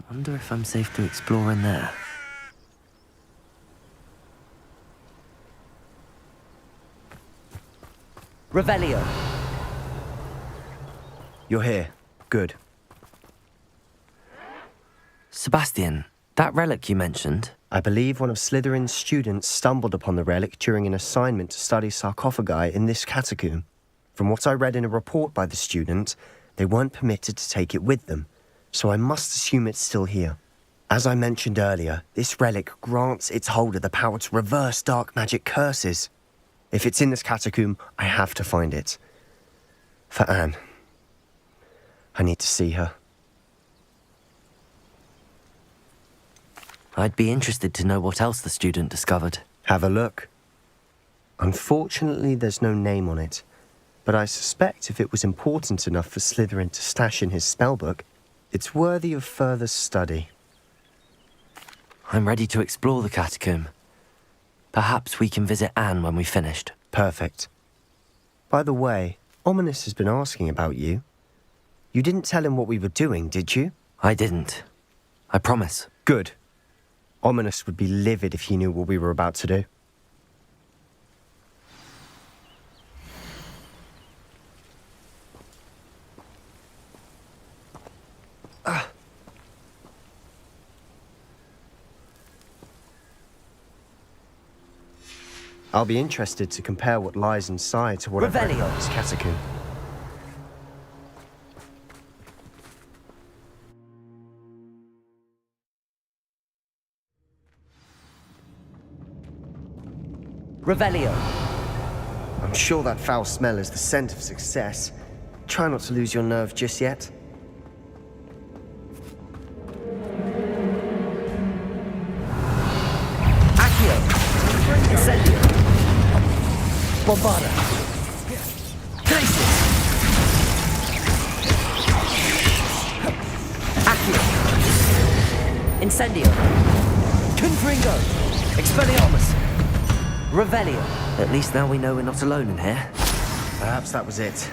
Wonder if I'm safe to explore in there. Revelio. You're here. Good. Sebastian, that relic you mentioned. I believe one of Slytherin's students stumbled upon the relic during an assignment to study sarcophagi in this catacomb. From what I read in a report by the student, they weren't permitted to take it with them, so I must assume it's still here. As I mentioned earlier, this relic grants its holder the power to reverse dark magic curses. If it's in this catacomb, I have to find it. For Anne. I need to see her. I'd be interested to know what else the student discovered. Have a look. Unfortunately, there's no name on it, but I suspect if it was important enough for Slytherin to stash in his spellbook, it's worthy of further study. I'm ready to explore the catacomb. Perhaps we can visit Anne when we've finished. Perfect. By the way, Ominous has been asking about you. You didn't tell him what we were doing, did you? I didn't. I promise. Good. Ominous would be livid if he knew what we were about to do. I'll be interested to compare what lies inside to what I've read about this catacomb. Revelio. I'm sure that foul smell is the scent of success. Try not to lose your nerve just yet. Accio. Incendio. Bombarda. Crisis. Accio. Incendio. Confringo. Expelliarmus. Revelio. At least now we know we're not alone in here. Perhaps that was it.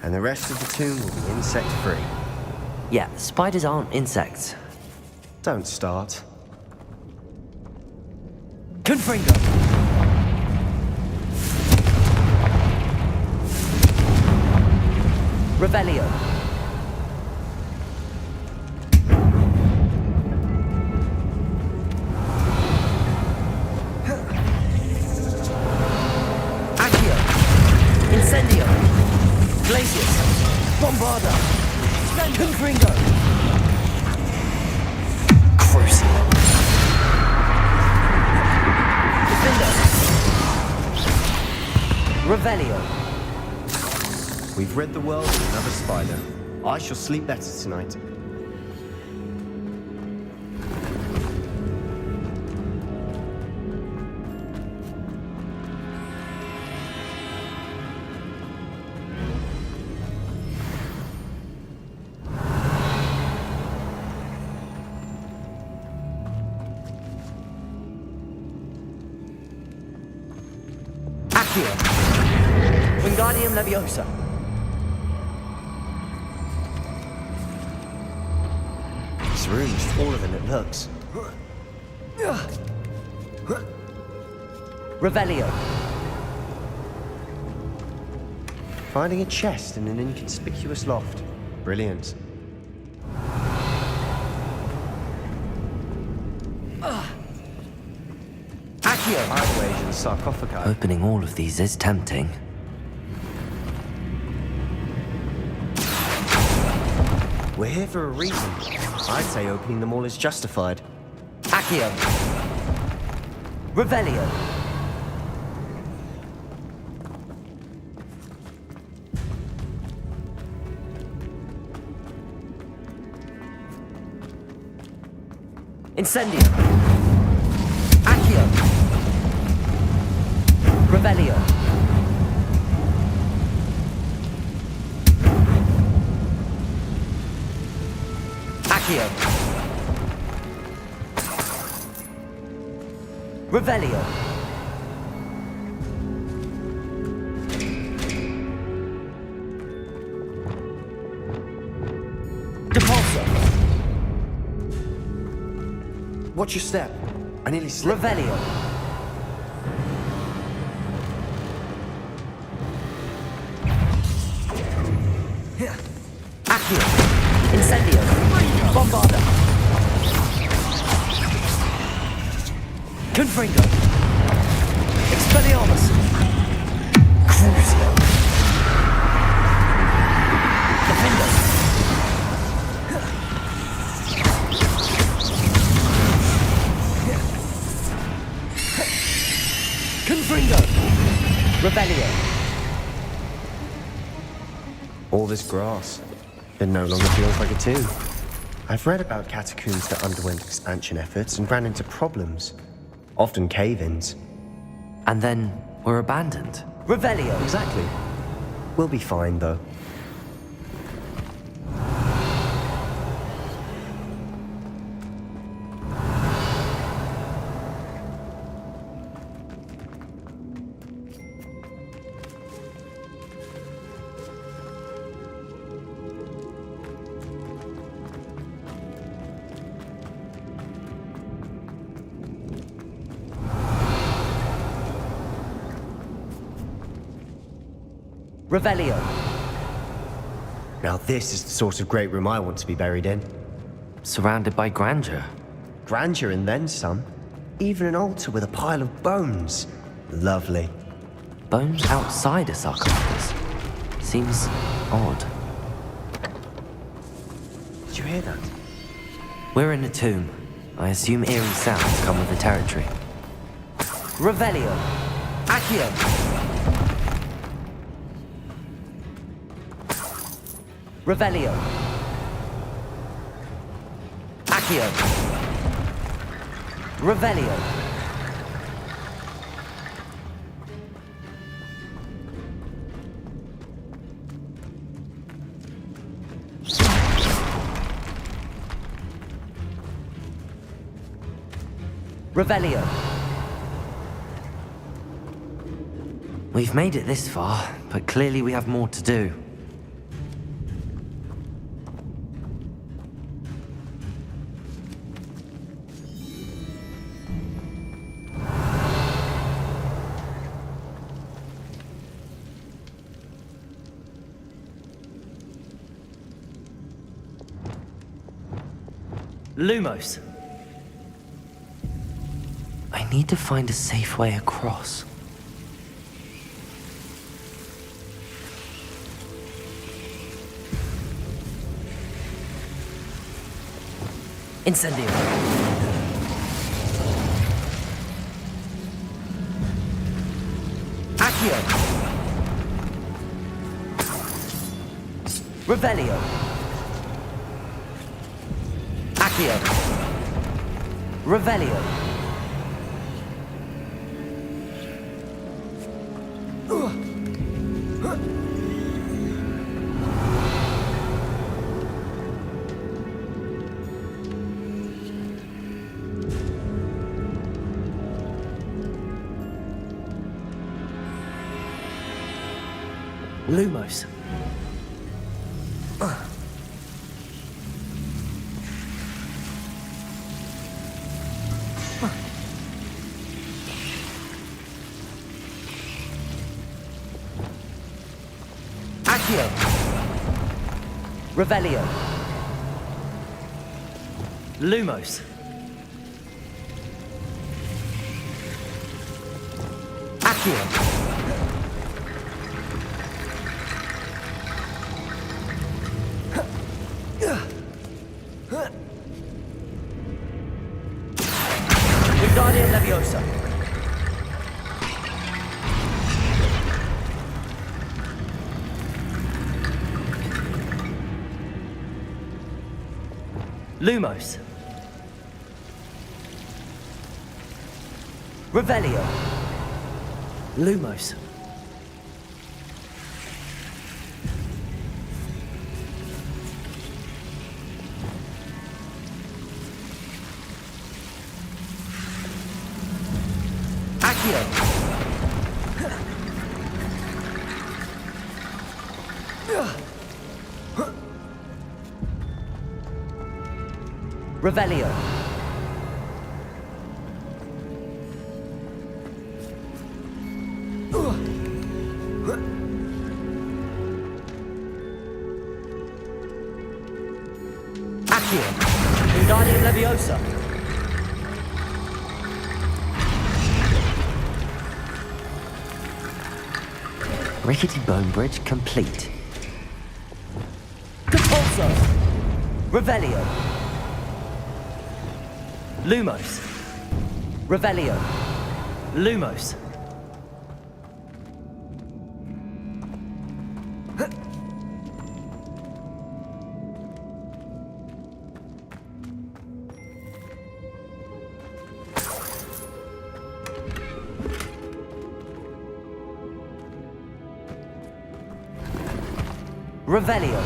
And the rest of the tomb will be insect-free. Yeah, spiders aren't insects. Don't start. Confringo. Revelio. Accio. Incendio. Glacius. Bombarda. Confringo. Crucible. Defender. Revelio. We've rid the world of another spider. I shall sleep better tonight. Accio. Wingardium Leviosa. This room is taller than it looks. Revelio. Finding a chest in an inconspicuous loft. Brilliant. Accio. I'd wager the sarcophagi. Opening all of these is tempting. We're here for a reason. I'd say opening them all is justified. Accio. Revelio. Incendio. Accio. Revelio. Accio. Revelio. Depulso. Watch your step. I nearly slipped. Revelio. Accio. Incendio. Bombarda. Confringo. Expelliarmus. Crucio. Defendo. Confringo. Rebellion. All this grass. It no longer feels like a tomb. I've read about catacombs that underwent expansion efforts and ran into problems. Often cave-ins. And then were abandoned. Revelio. Exactly. We'll be fine, though. Revelio. Now this is the sort of great room I want to be buried in. Surrounded by grandeur. Grandeur and then some. Even an altar with a pile of bones. Lovely. Bones outside a sarcophagus. Seems odd. Did you hear that? We're in a tomb. I assume eerie sounds come with the territory. Revelio. Accio. Revelio. Accio. Revelio. Revelio. We've made it this far, but clearly we have more to do. Lumos. I need to find a safe way across. Incendio. Accio. Revelio. Accio. Revelio. Lumos. Accio. Revelio. Lumos. Accio. Wingardium Leviosa. Lumos. Revelio. Lumos. Accio. Revelio. Wingardium Leviosa. Rickety bone bridge complete. Compulso. Revelio. Lumos. Revelio. Lumos. Revelio.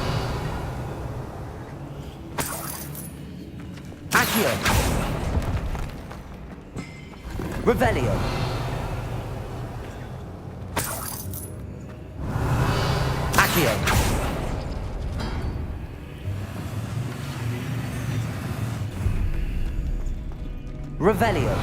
Accio. Revelio. Accio. Revelio.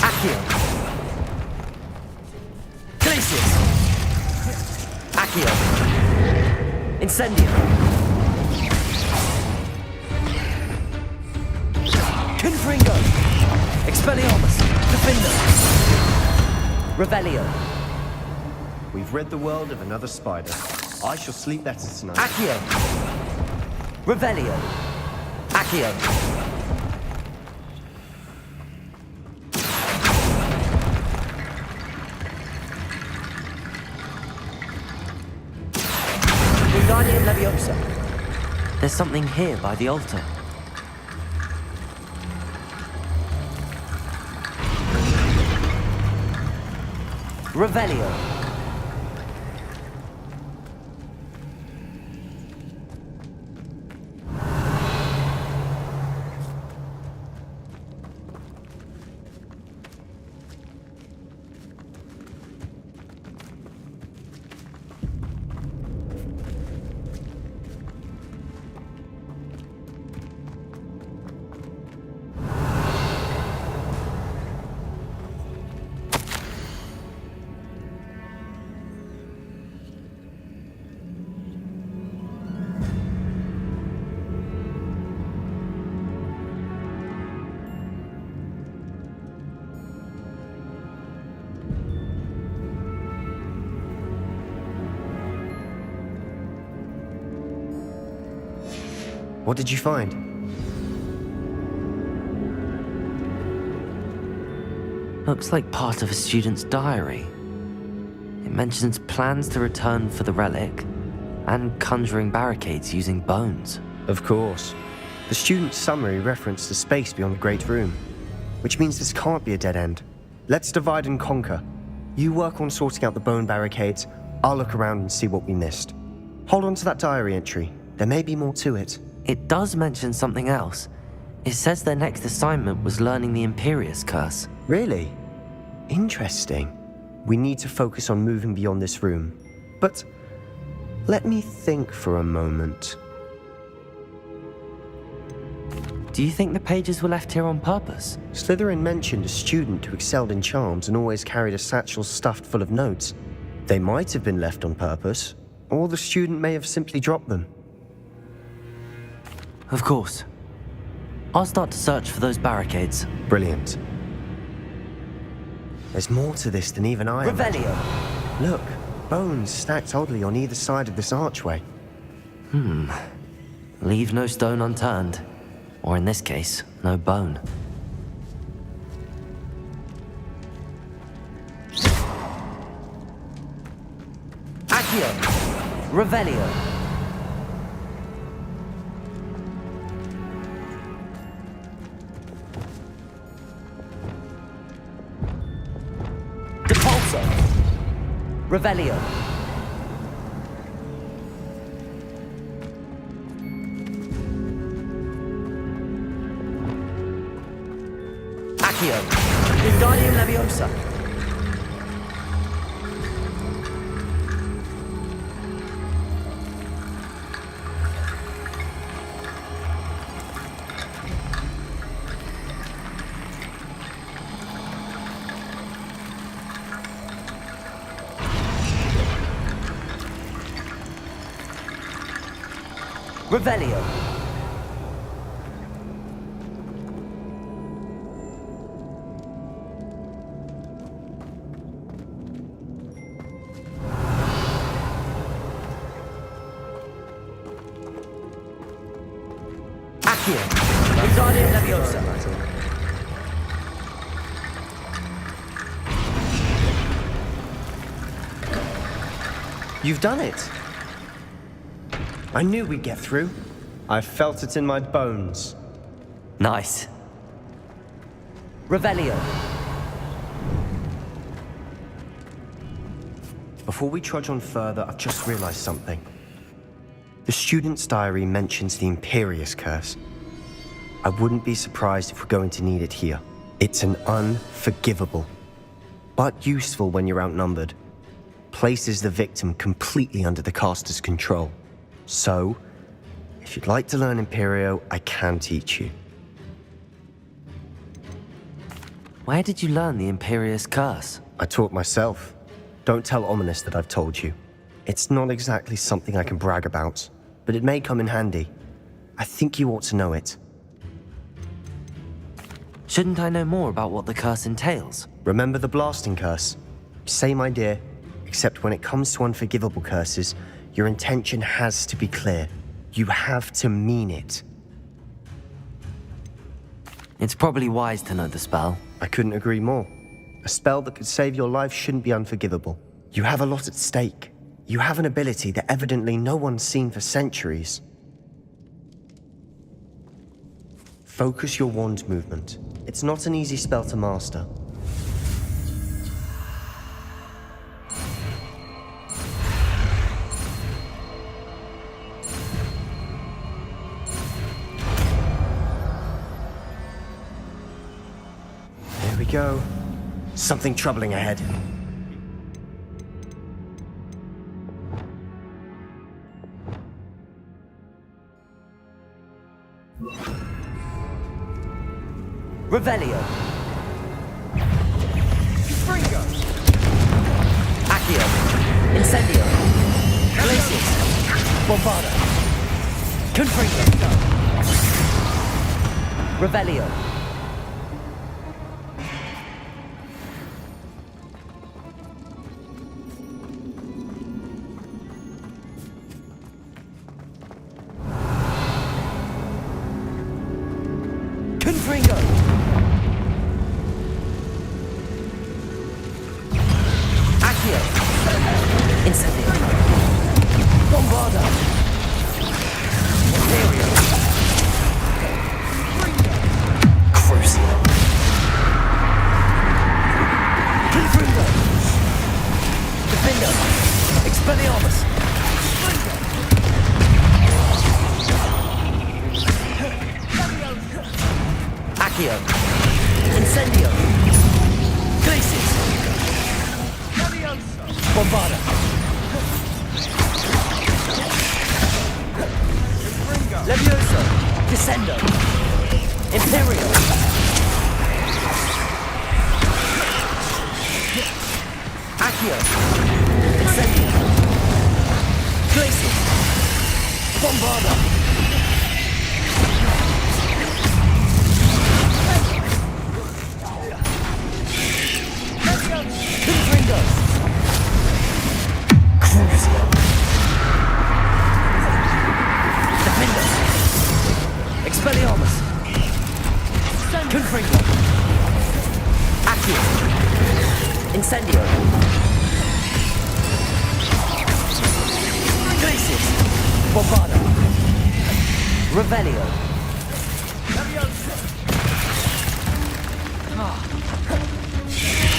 Accio. Glacius. Accio. Incendio. Confringo. Expelliarmus. Defender. Revelio. We've rid the world of another spider. I shall sleep better tonight. Accio. Revelio. Accio. Wingardium Leviosa. There's something here by the altar. Revelio. What did you find? Looks like part of a student's diary. It mentions plans to return for the relic and conjuring barricades using bones. Of course. The student's summary referenced the space beyond the Great Room, which means this can't be a dead end. Let's divide and conquer. You work on sorting out the bone barricades, I'll look around and see what we missed. Hold on to that diary entry. There may be more to it. It does mention something else. It says their next assignment was learning the Imperius Curse. Really? Interesting. We need to focus on moving beyond this room. But let me think for a moment. Do you think the pages were left here on purpose? Slytherin mentioned a student who excelled in charms and always carried a satchel stuffed full of notes. They might have been left on purpose, or the student may have simply dropped them. Of course. I'll start to search for those barricades. Brilliant. There's more to this than even I imagined. Revelio. Look, bones stacked oddly on either side of this archway. Leave no stone unturned. Or in this case, no bone. Accio. Revelio. Depulso. Revelio. Accio. Wingardium Leviosa. Revelio. Accio. Wingardium Leviosa. You've done it. I knew we'd get through. I felt it in my bones. Nice. Revelio. Before we trudge on further, I've just realized something. The student's diary mentions the Imperious Curse. I wouldn't be surprised if we're going to need it here. It's an unforgivable, but useful when you're outnumbered. Places the victim completely under the caster's control. So, if you'd like to learn Imperio, I can teach you. Where did you learn the Imperious Curse? I taught myself. Don't tell Ominous that I've told you. It's not exactly something I can brag about, but it may come in handy. I think you ought to know it. Shouldn't I know more about what the curse entails? Remember the blasting curse? Same idea, except when it comes to unforgivable curses, your intention has to be clear. You have to mean it. It's probably wise to know the spell. I couldn't agree more. A spell that could save your life shouldn't be unforgivable. You have a lot at stake. You have an ability that evidently no one's seen for centuries. Focus your wand movement. It's not an easy spell to master. There we go. Something troubling ahead. Revelio. Confringo. Accio. Incendio. Glacius. Bombarda. Confringo. Revelio. Confringo. Accio. Incendio. Bombarda. Imperio. Crucio. Confringo. Defendo. Expelliarmus. Accio. Incendio. Glacius. Bombarda. Leviosa. Descendo. Imperio. Accio. Incendio. Glacius. Bombarda. Confringo. Crucio. Defendo. Expelliarmus. Confringo. Accio. Incendio. Glacius. Bombarda. Revelio.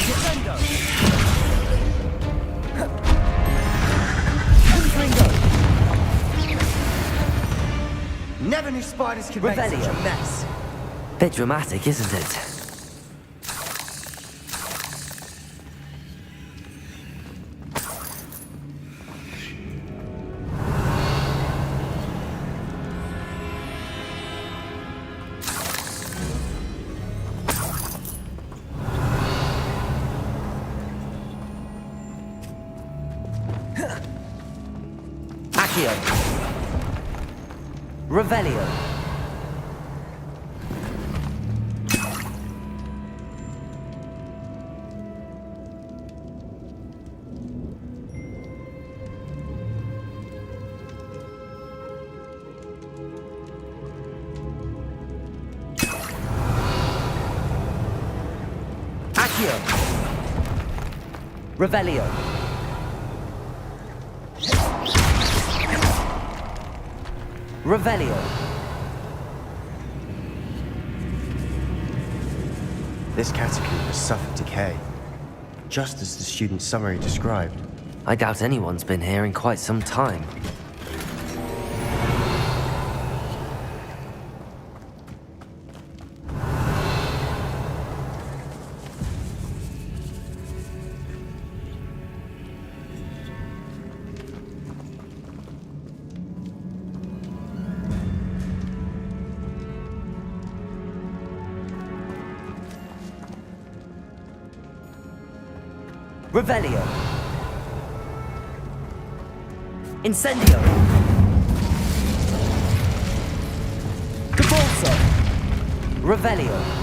Defendo. Confringo. Never knew spiders could make such a Revelio. mess. Bit dramatic, isn't it? Accio. Revelio. Accio. Revelio. Revelio. This catacomb has suffered decay, just as the student's summary described. I doubt anyone's been here in quite some time. Revelio. Incendio. Cabolso. Revelio.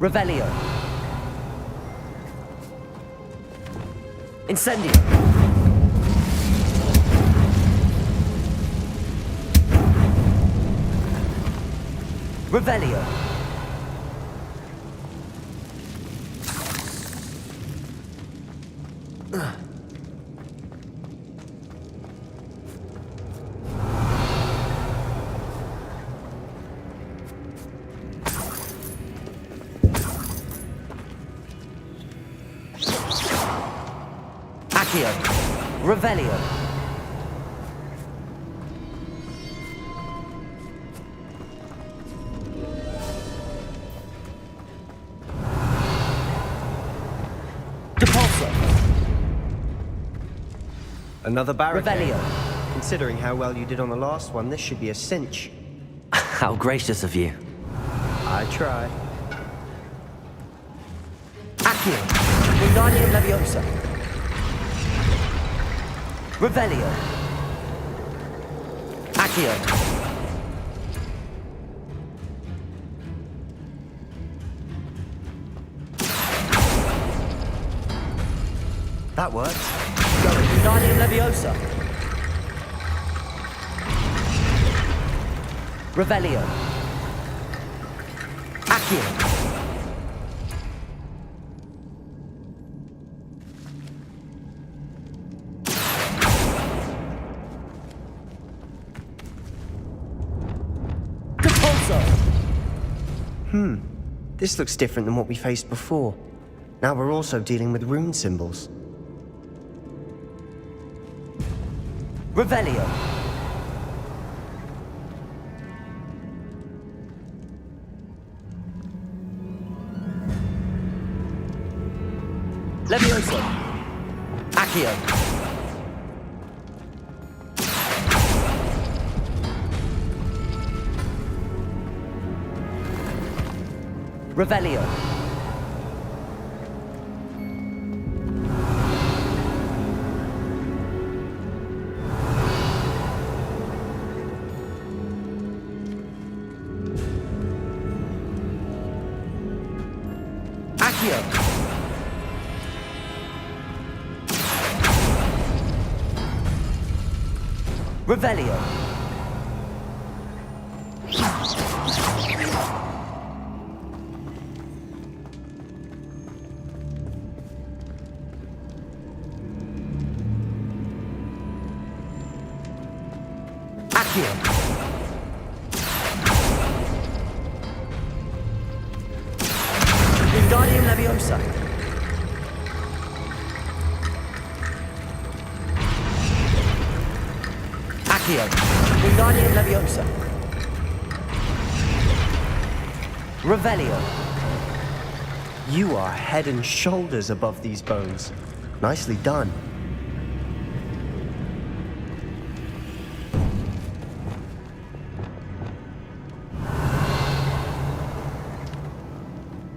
Revelio. Incendio. Revelio. Accio. Revelio. Depulso. Another barricade. Revelio. Considering how well you did on the last one, this should be a cinch. How gracious of you. I try. Accio. Wingardium Leviosa. Revelio. Accio. That worked. Wingardium Leviosa. Revelio. Accio. This looks different than what we faced before. Now we're also dealing with rune symbols. Revelio. Levioso. Accio. Revelio. Accio. Revelio. Accio. Wingardium Leviosa. Accio. Wingardium Leviosa. Revelio. You are head and shoulders above these bones. Nicely done.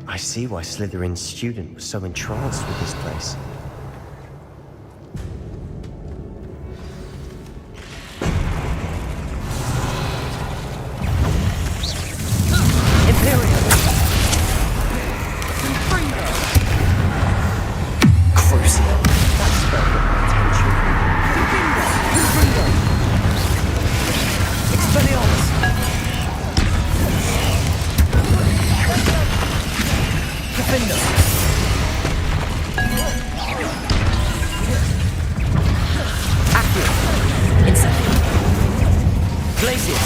I see why Slytherin's student was so entranced with this place. Imperium. Crucial. That spell got my attention. Expelliarmus. Defender. Accio. Incendio. Glacius.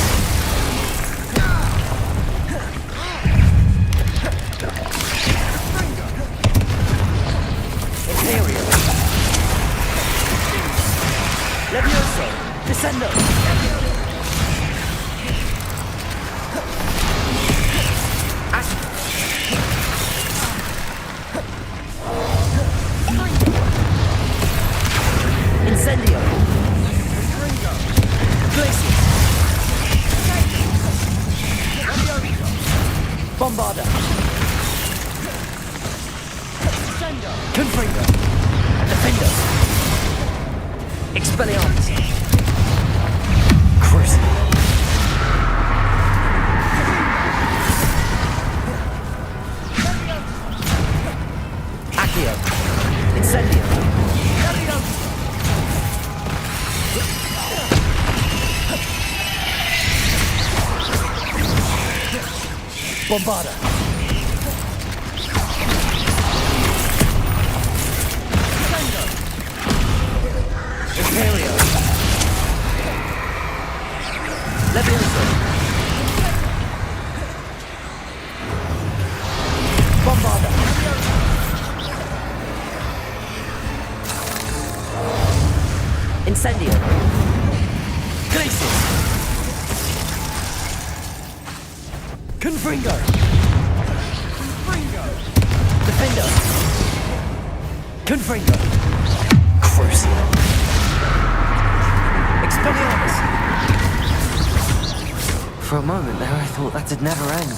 Imperium. Levioso. Descendo. Incendio. Glacius. Bombarda. Confringo. Defender. Expelliarmus. Crucible. Accio. Incendio. Bombarda. Imperio. Levioso. Bombarda. Incendio. Glacius. Confringo. Defender. Confringo. Crucial. Expelliarmus. For a moment there, I thought thought that'd never end.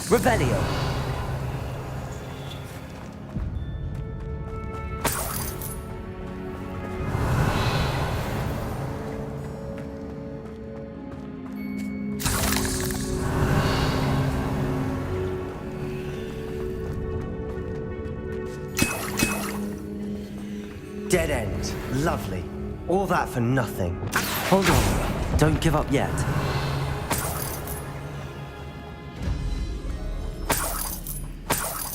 Revelio. Dead end. Lovely. All that for nothing. Hold on. Don't give up yet.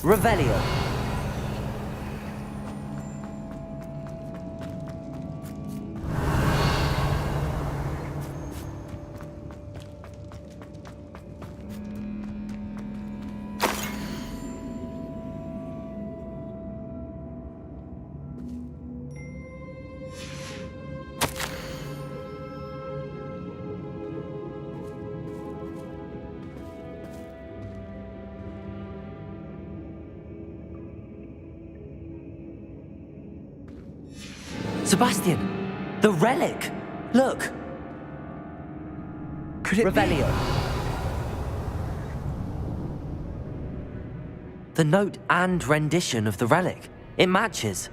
Revelio. Sebastian! The relic! Look! Could it Revelio. The note and rendition of the relic. It matches.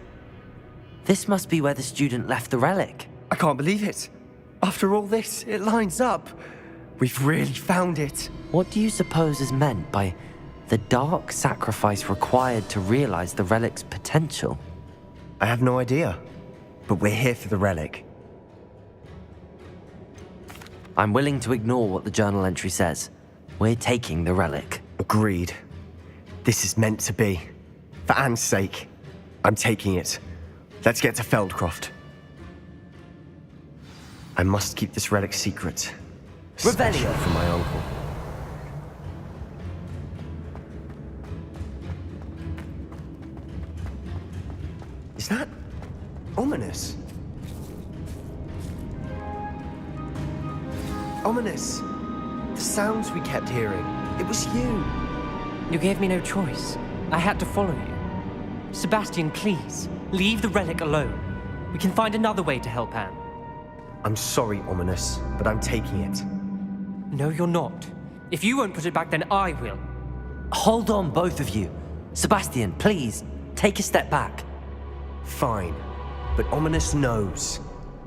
This must be where the student left the relic. I can't believe it. After all this, it lines up. We've really found it. What do you suppose is meant by the dark sacrifice required to realize the relic's potential? I have no idea. But we're here for the relic. I'm willing to ignore what the journal entry says. We're taking the relic. Agreed. This is meant to be. For Anne's sake, I'm taking it. Let's get to Feldcroft. I must keep this relic secret. Especially Revelio. from my uncle. Is that ominous? Ominous. The sounds we kept hearing. It was you. You gave me no choice. I had to follow you. Sebastian, please, leave the relic alone. We can find another way to help Anne. I'm sorry, Ominous, but I'm taking it. No, you're not. If you won't put it back, then I will. Hold on, both of you. Sebastian, please, take a step back. Fine. But Ominous knows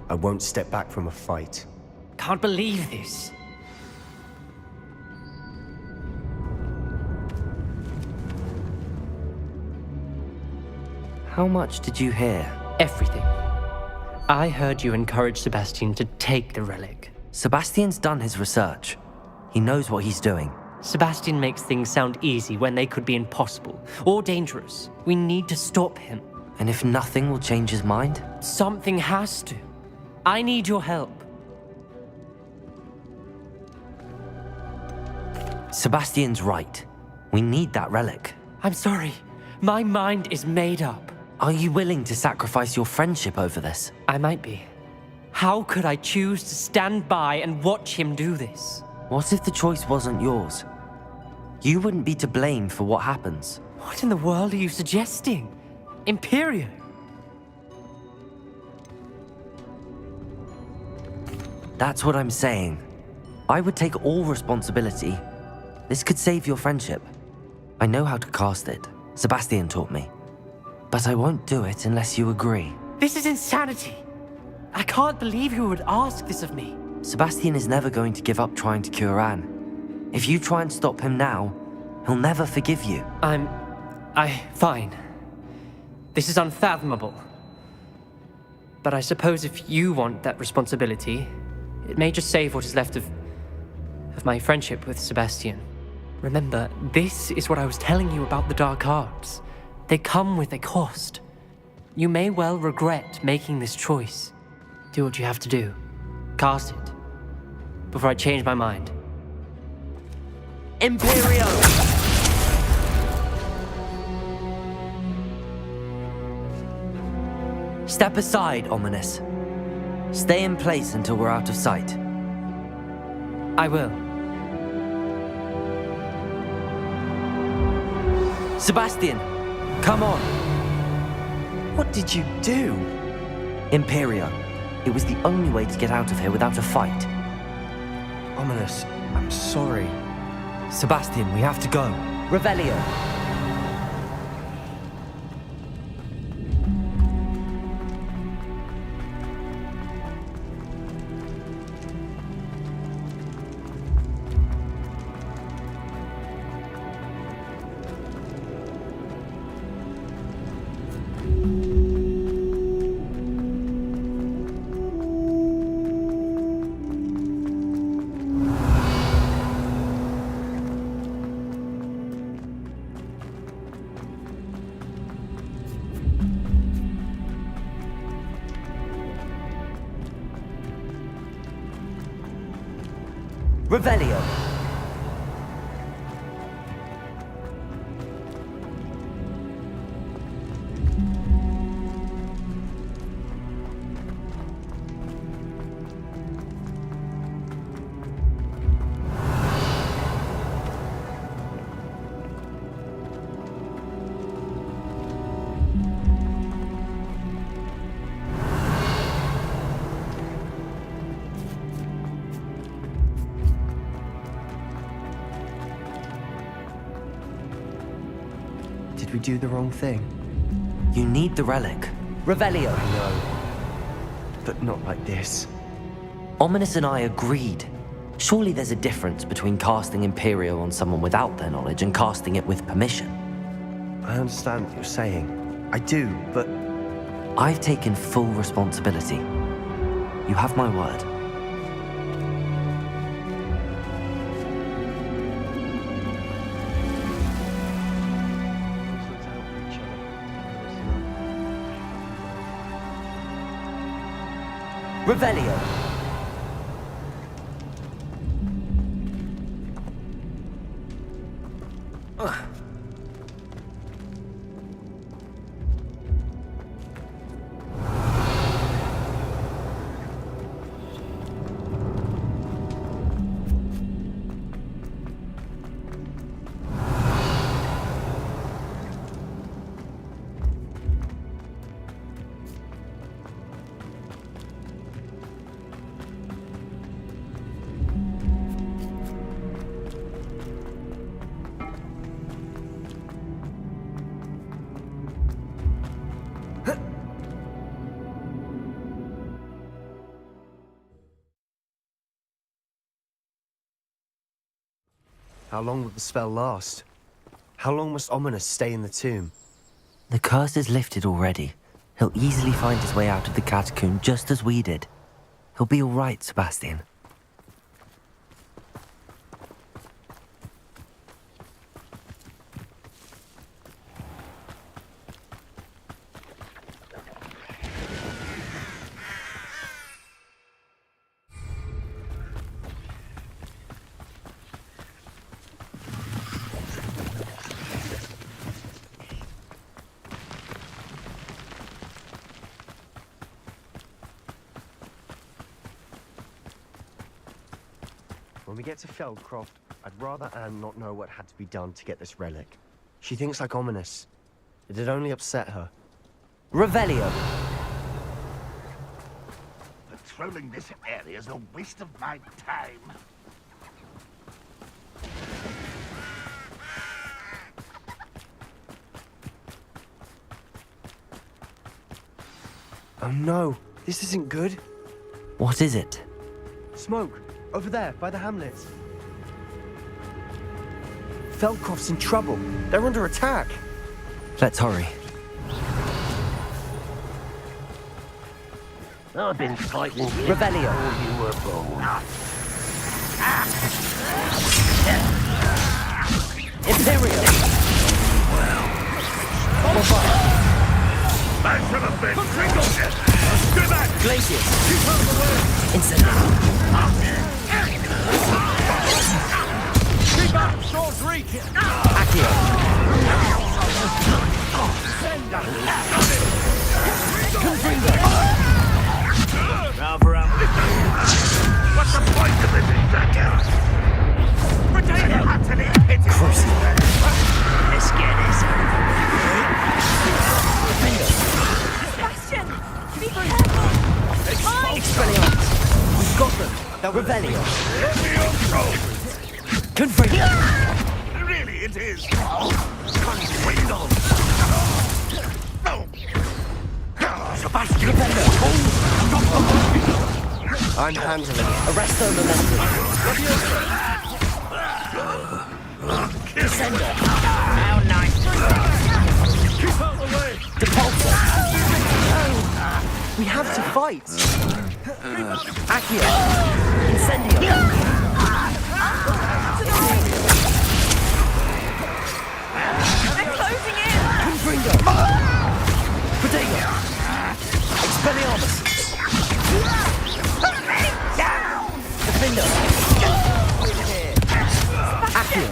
I won't step back from a fight. Can't believe this. How much did you hear? Everything. I heard you encourage Sebastian to take the relic. Sebastian's done his research. He knows what he's doing. Sebastian makes things sound easy when they could be impossible or dangerous. We need to stop him. And if nothing will change his mind? Something has to. I need your help. Sebastian's right. We need that relic. I'm sorry. My mind is made up. Are you willing to sacrifice your friendship over this? I might be. How could I choose to stand by and watch him do this? What if the choice wasn't yours? You wouldn't be to blame for what happens. What in the world are you suggesting? Imperial? That's what I'm saying. I would take all responsibility. This could save your friendship. I know how to cast it. Sebastian taught me. But I won't do it unless you agree. This is insanity. I can't believe you would ask this of me. Sebastian is never going to give up trying to cure Anne. If you try and stop him now, he'll never forgive you. Fine. This is unfathomable. But I suppose if you want that responsibility, it may just save what is left of my friendship with Sebastian. Remember, this is what I was telling you about the dark arts. They come with a cost. You may well regret making this choice. Do what you have to do. Cast it. Before I change my mind. Imperio! Step aside, Ominous. Stay in place until we're out of sight. I will. Sebastian, come on. What did you do? Imperio. It was the only way to get out of here without a fight. Ominous, I'm sorry. Sebastian, we have to go. Revelio. Revelio. Did we do the wrong thing? You need the relic. Revelio. No. But not like this. Ominous and I agreed. Surely there's a difference between casting Imperio on someone without their knowledge and casting it with permission. I understand what you're saying. I do, but I've taken full responsibility. You have my word. Revelio. how long will the spell last? How long must Ominous stay in the tomb? The curse is lifted already. He'll easily find his way out of the catacomb just as we did. He'll be all right, Sebastian. When we get to Feldcroft, I'd rather Anne not know what had to be done to get this relic. She thinks like Ominous. It'd only upset her. Revelio. Patrolling this area is a waste of my time. Oh no, this isn't good. What is it? Smoke, over there, by the hamlets. Feldcroft's in trouble. They're under attack. Let's hurry. I've been fighting Revelio. before you were born. Imperio. I should have been single. Do that! Glacius. Incendio. Keep up! Swords reach! Accio. Cover up. What's the point of this attack? Potato! Utterly pity! Let's get this over Sebastian! Be careful! Expelliarmus. We've got them. Revelio. with. Confringo! Really, it is. Confringo! Sebastian! I'm handling it. Arresto momentum. Descender. How nice. Keep out of the way! Depulsor. We have to fight. Accio. Incendio. They're closing in! Confringo. Protego. Expelliarmus. Defendo. Accio.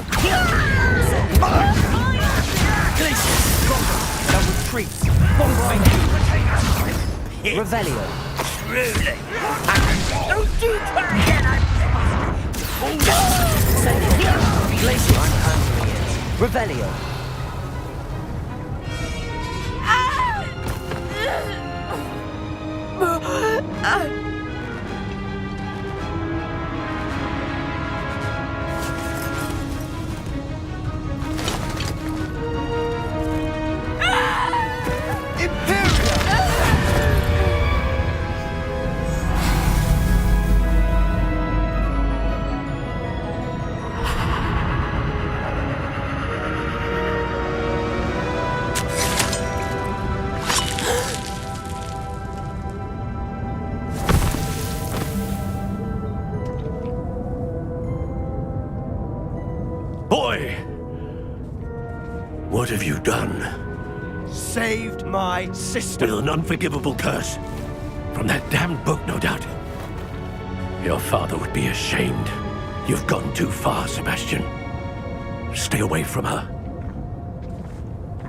Glacius. Now retreat. Revelio. Don't do that again! Glacius. Revelio. Boy! What have you done? Saved my sister. With an unforgivable curse. From that damned book, no doubt. Your father would be ashamed. You've gone too far, Sebastian. Stay away from her.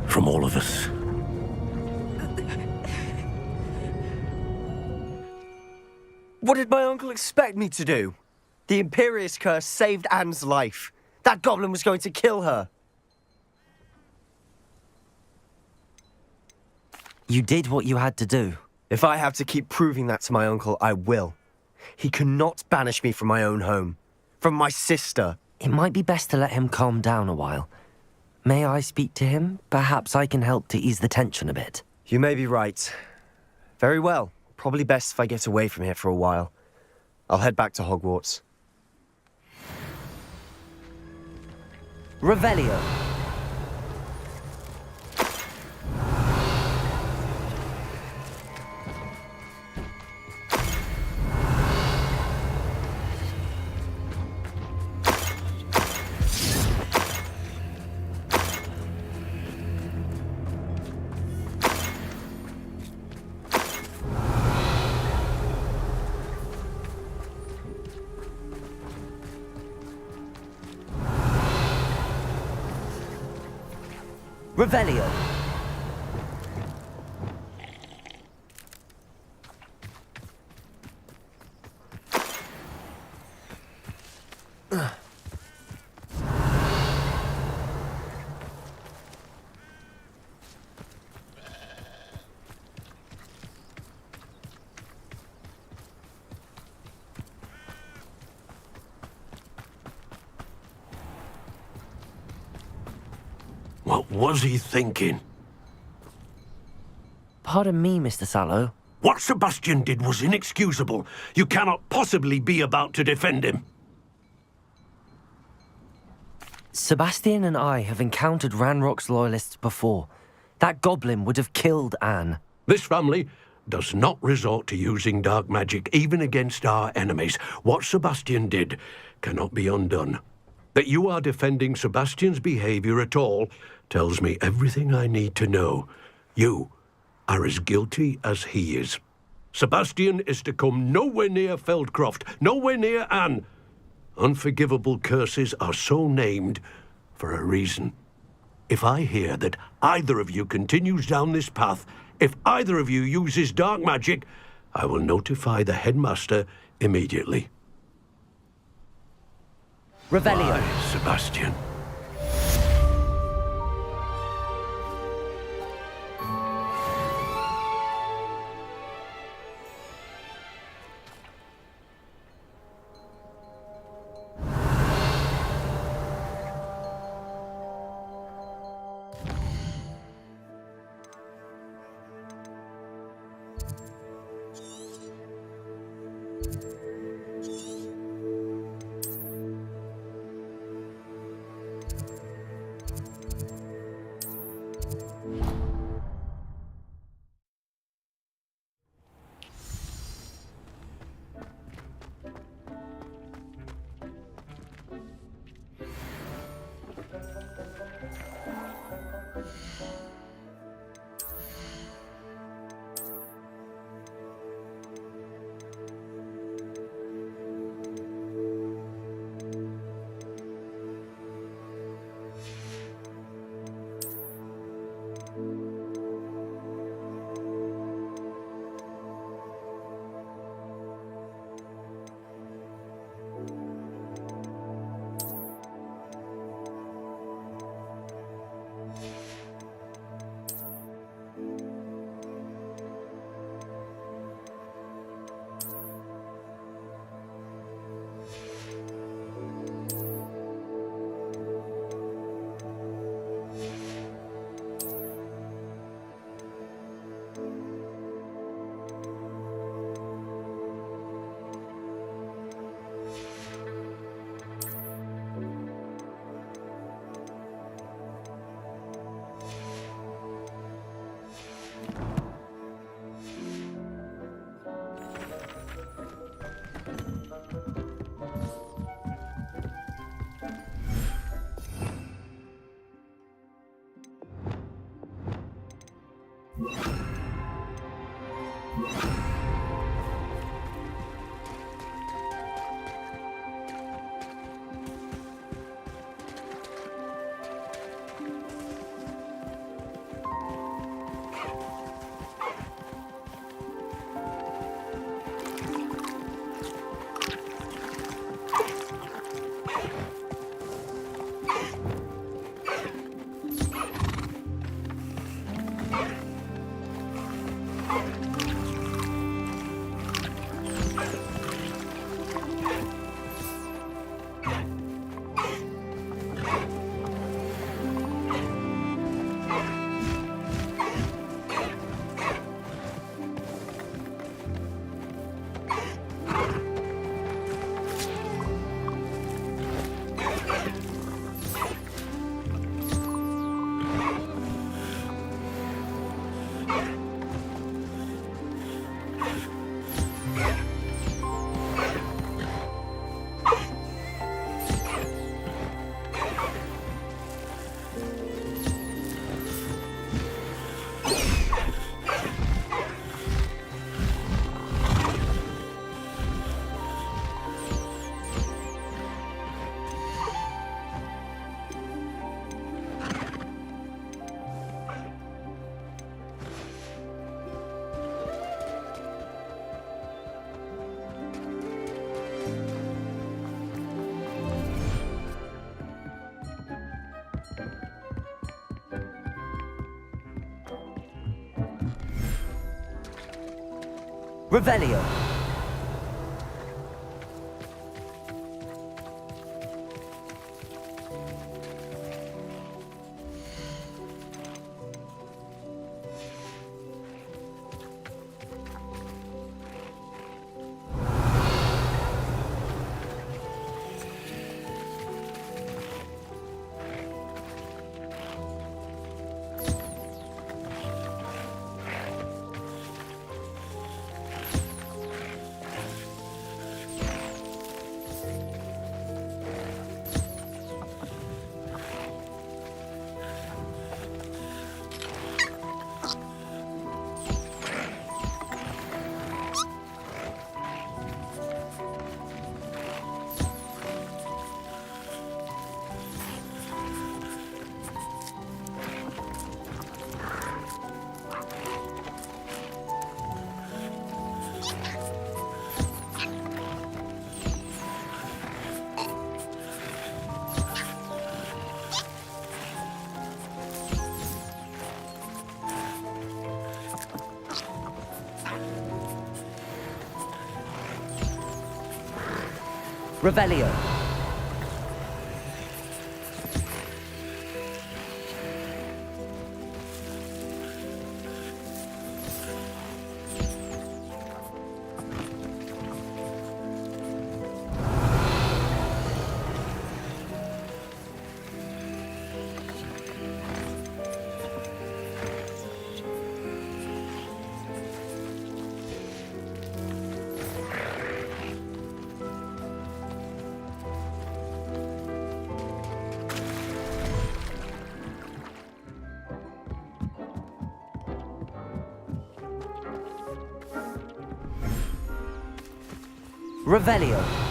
From all of us. What did my uncle expect me to do? The Imperious curse saved Anne's life. That goblin was going to kill her. You did what you had to do. If I have to keep proving that to my uncle, I will. He cannot banish me from my own home. From my sister. It might be best to let him calm down a while. May I speak to him? Perhaps I can help to ease the tension a bit. You may be right. Very well. Probably best if I get away from here for a while. I'll head back to Hogwarts. Revelio. Revelio. What was he thinking? Pardon me, Mr. Sallow. What Sebastian did was inexcusable. You cannot possibly be about to defend him. Sebastian and I have encountered Ranrock's loyalists before. That goblin would have killed Anne. This family does not resort to using dark magic, even against our enemies. What Sebastian did cannot be undone. That you are defending Sebastian's behavior at all tells me everything I need to know. You are as guilty as he is. Sebastian is to come nowhere near Feldcroft, nowhere near Anne. Unforgivable curses are so named for a reason. If I hear that either of you continues down this path, if either of you uses dark magic, I will notify the headmaster immediately. Revelio. Why, Sebastian? Revelio. Revelio. Revelio.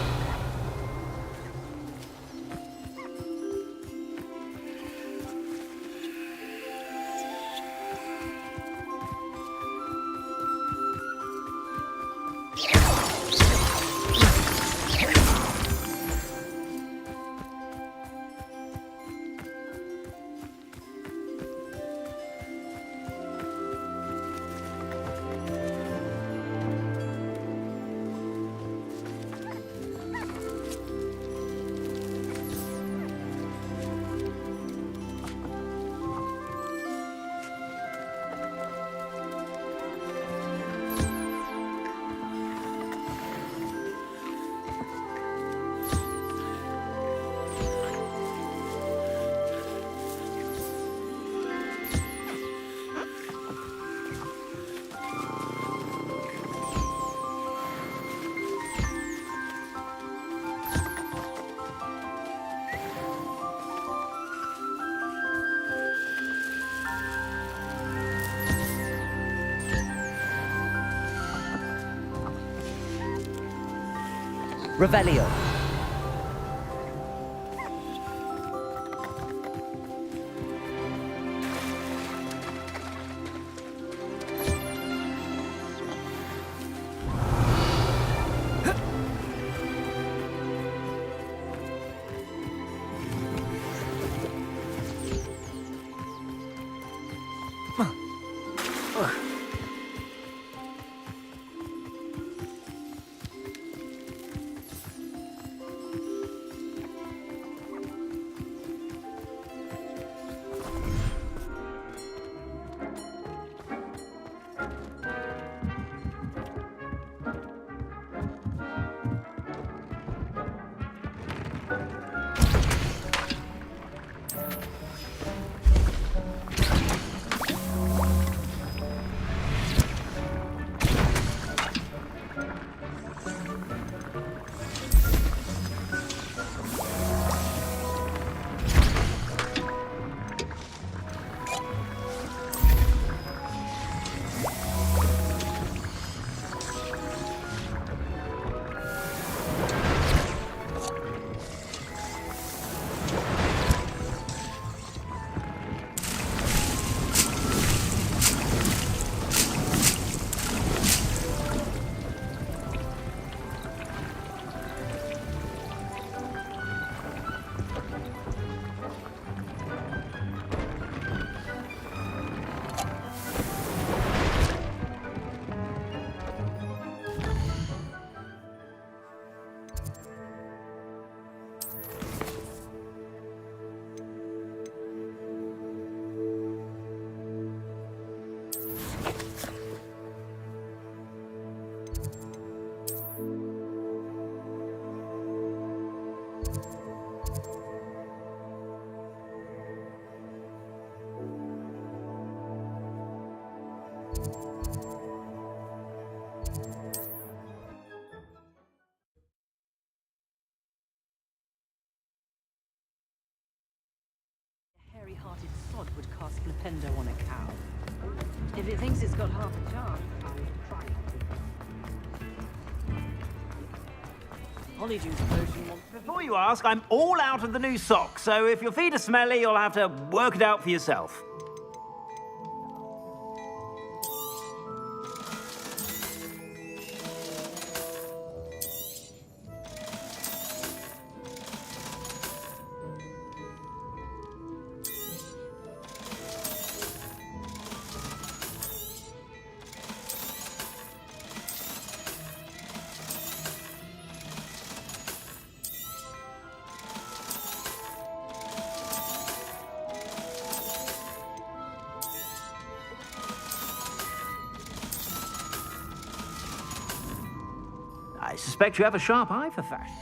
Revelio. Hairy-hearted sod would cast Flipendo on a cow. If it thinks it's got half a chance, try it. Polyjuice potion wants... Before you ask, I'm all out of the new socks, so if your feet are smelly, you'll have to work it out for yourself. I suspect you have a sharp eye for fashion.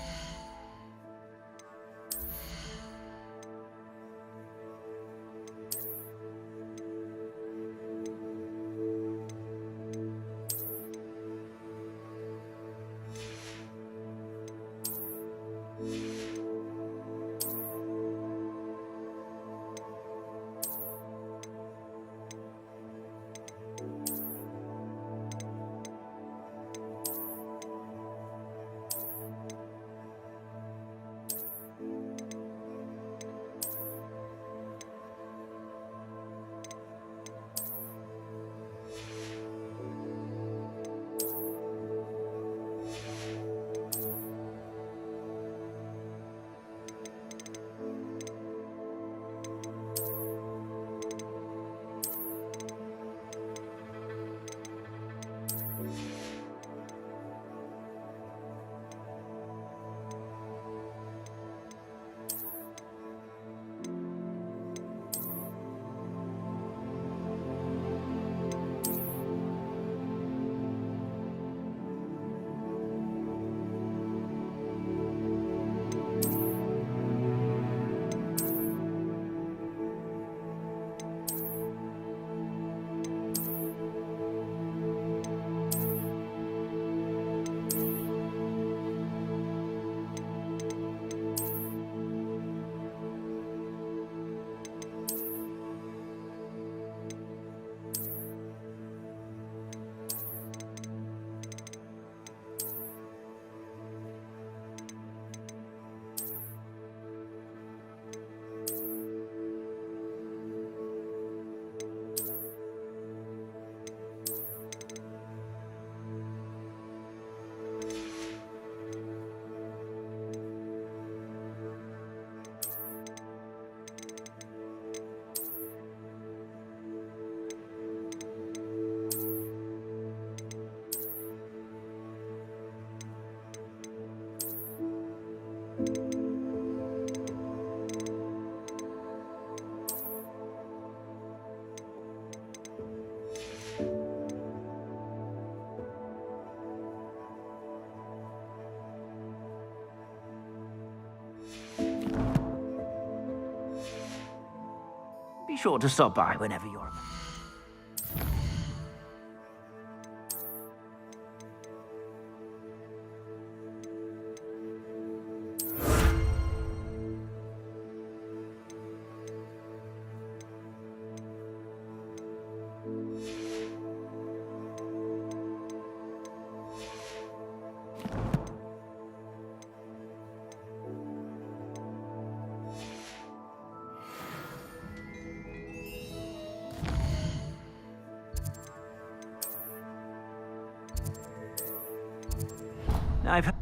sure to stop by whenever you're around. I've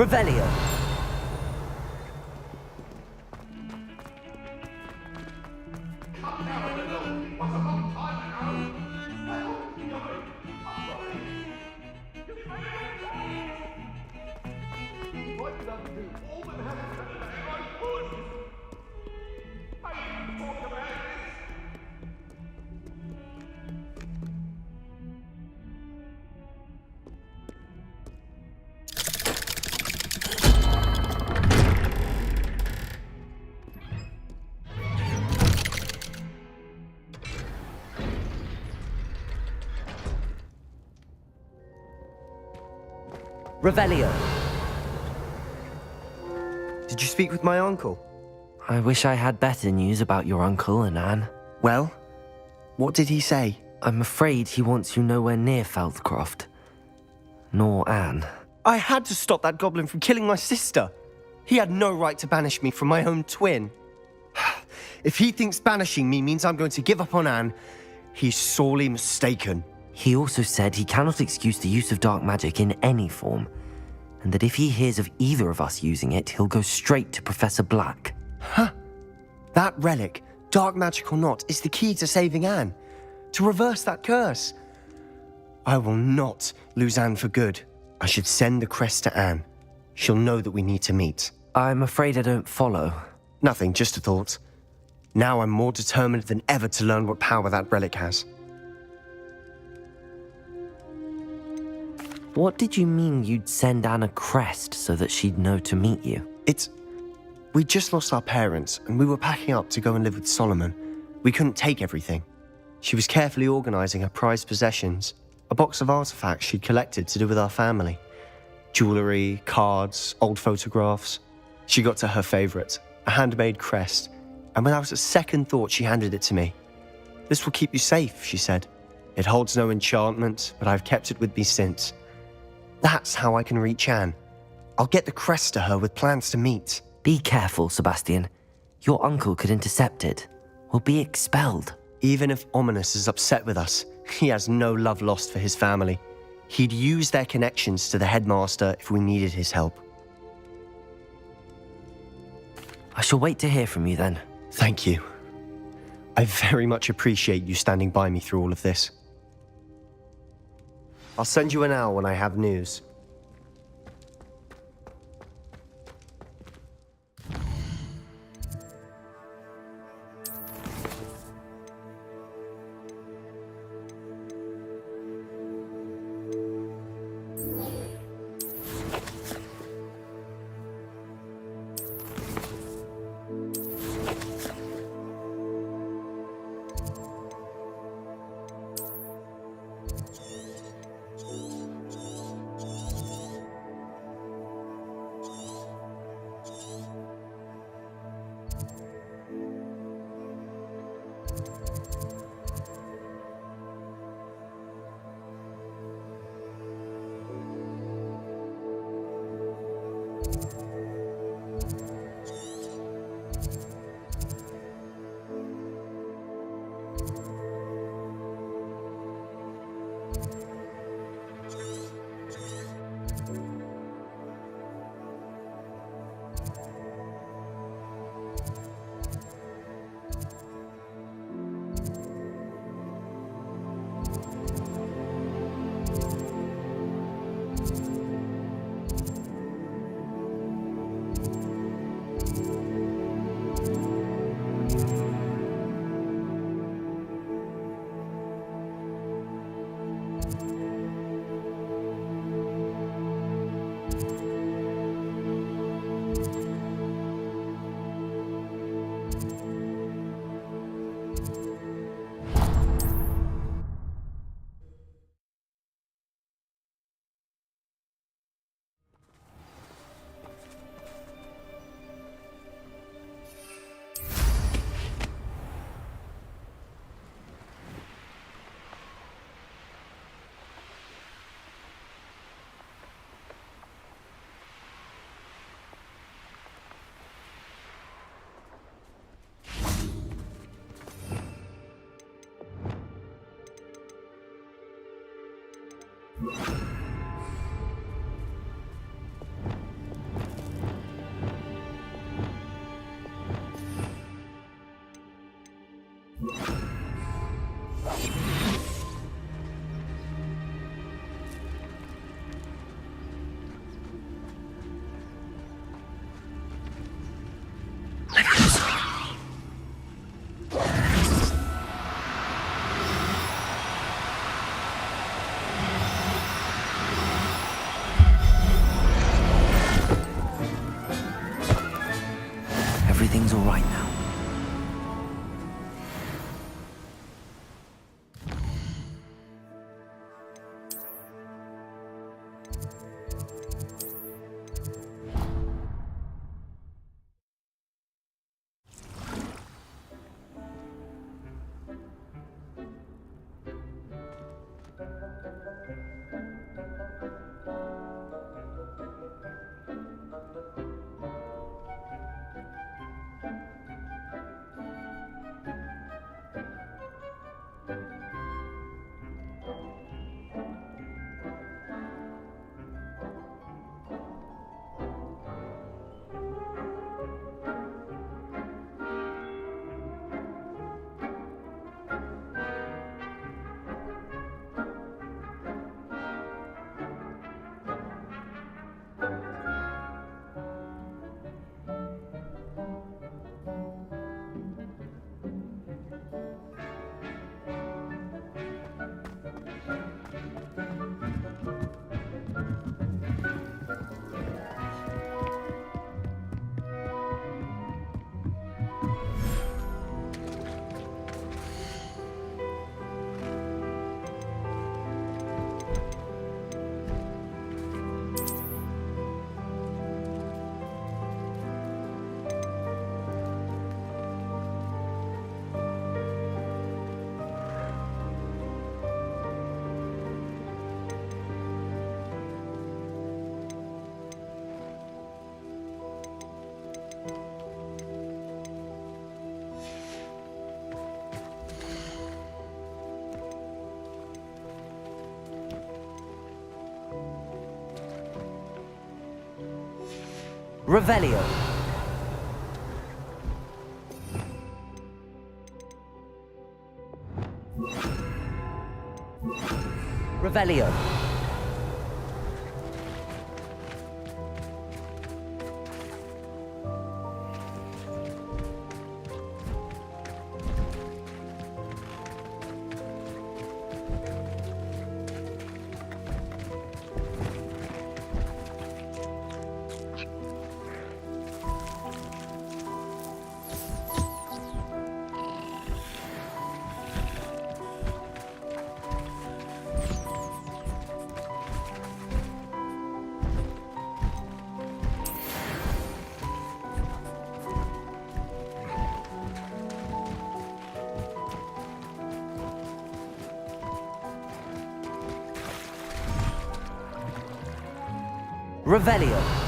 Revelio. Revelio. Did you speak with my uncle? I wish I had better news about your uncle and Anne. Well, what did he say? I'm afraid he wants you nowhere near Feldcroft. Nor Anne. I had to stop that goblin from killing my sister. He had no right to banish me from my own twin. If he thinks banishing me means I'm going to give up on Anne, he's sorely mistaken. He also said he cannot excuse the use of dark magic in any form, and that if he hears of either of us using it, he'll go straight to Professor Black. Huh? That relic, dark magic or not, is the key to saving Anne. to reverse that curse. I will not lose Anne for good. I should send the crest to Anne. She'll know that we need to meet. I'm afraid I don't follow. Nothing, just a thought. Now I'm more determined than ever to learn what power that relic has. What did you mean you'd send Anne a crest so that she'd know to meet you? We just lost our parents, and we were packing up to go and live with Solomon. We couldn't take everything. She was carefully organising her prized possessions, a box of artifacts she'd collected to do with our family. Jewellery, cards, old photographs. She got to her favourite, a handmade crest, and without a second thought she handed it to me. "This will keep you safe," she said. "It holds no enchantment, but I've kept it with me since. That's how I can reach Anne. I'll get the crest to her with plans to meet." Be careful, Sebastian. Your uncle could intercept it. We'll be expelled. Even if Ominous is upset with us, he has no love lost for his family. He'd use their connections to the headmaster if we needed his help. I shall wait to hear from you then. Thank you. I very much appreciate you standing by me through all of this. I'll send you an owl when I have news. Revelio. Revelio. Revelio.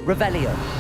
Revelio.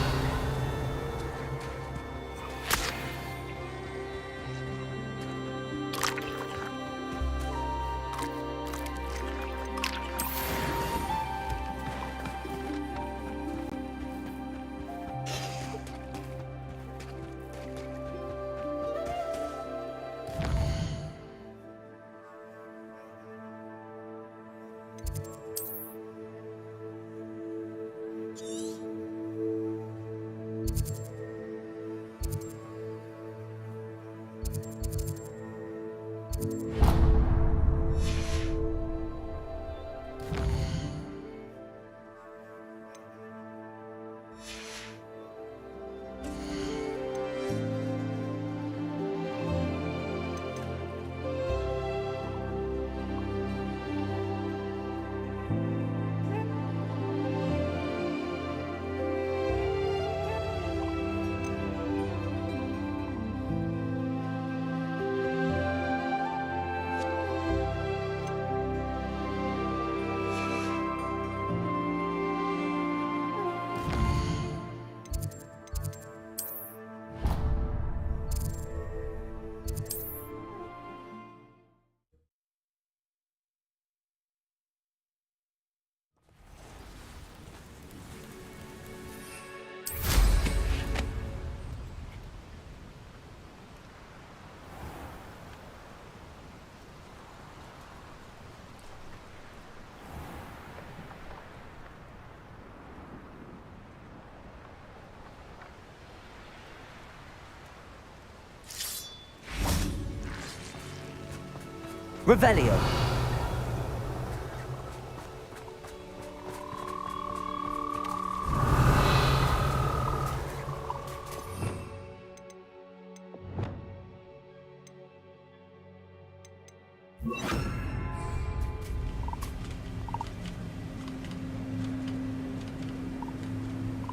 Revelio.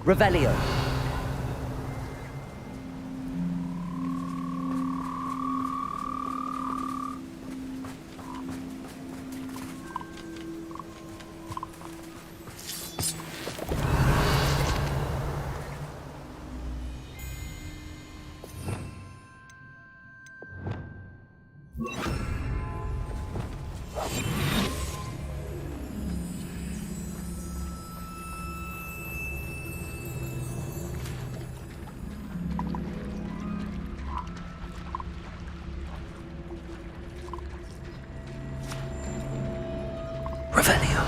Revelio. Revelio.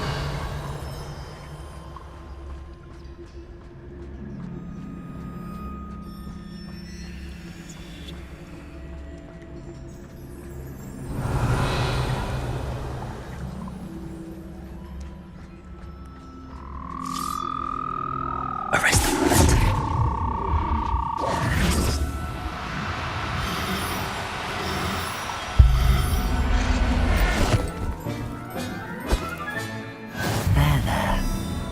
Arrest them.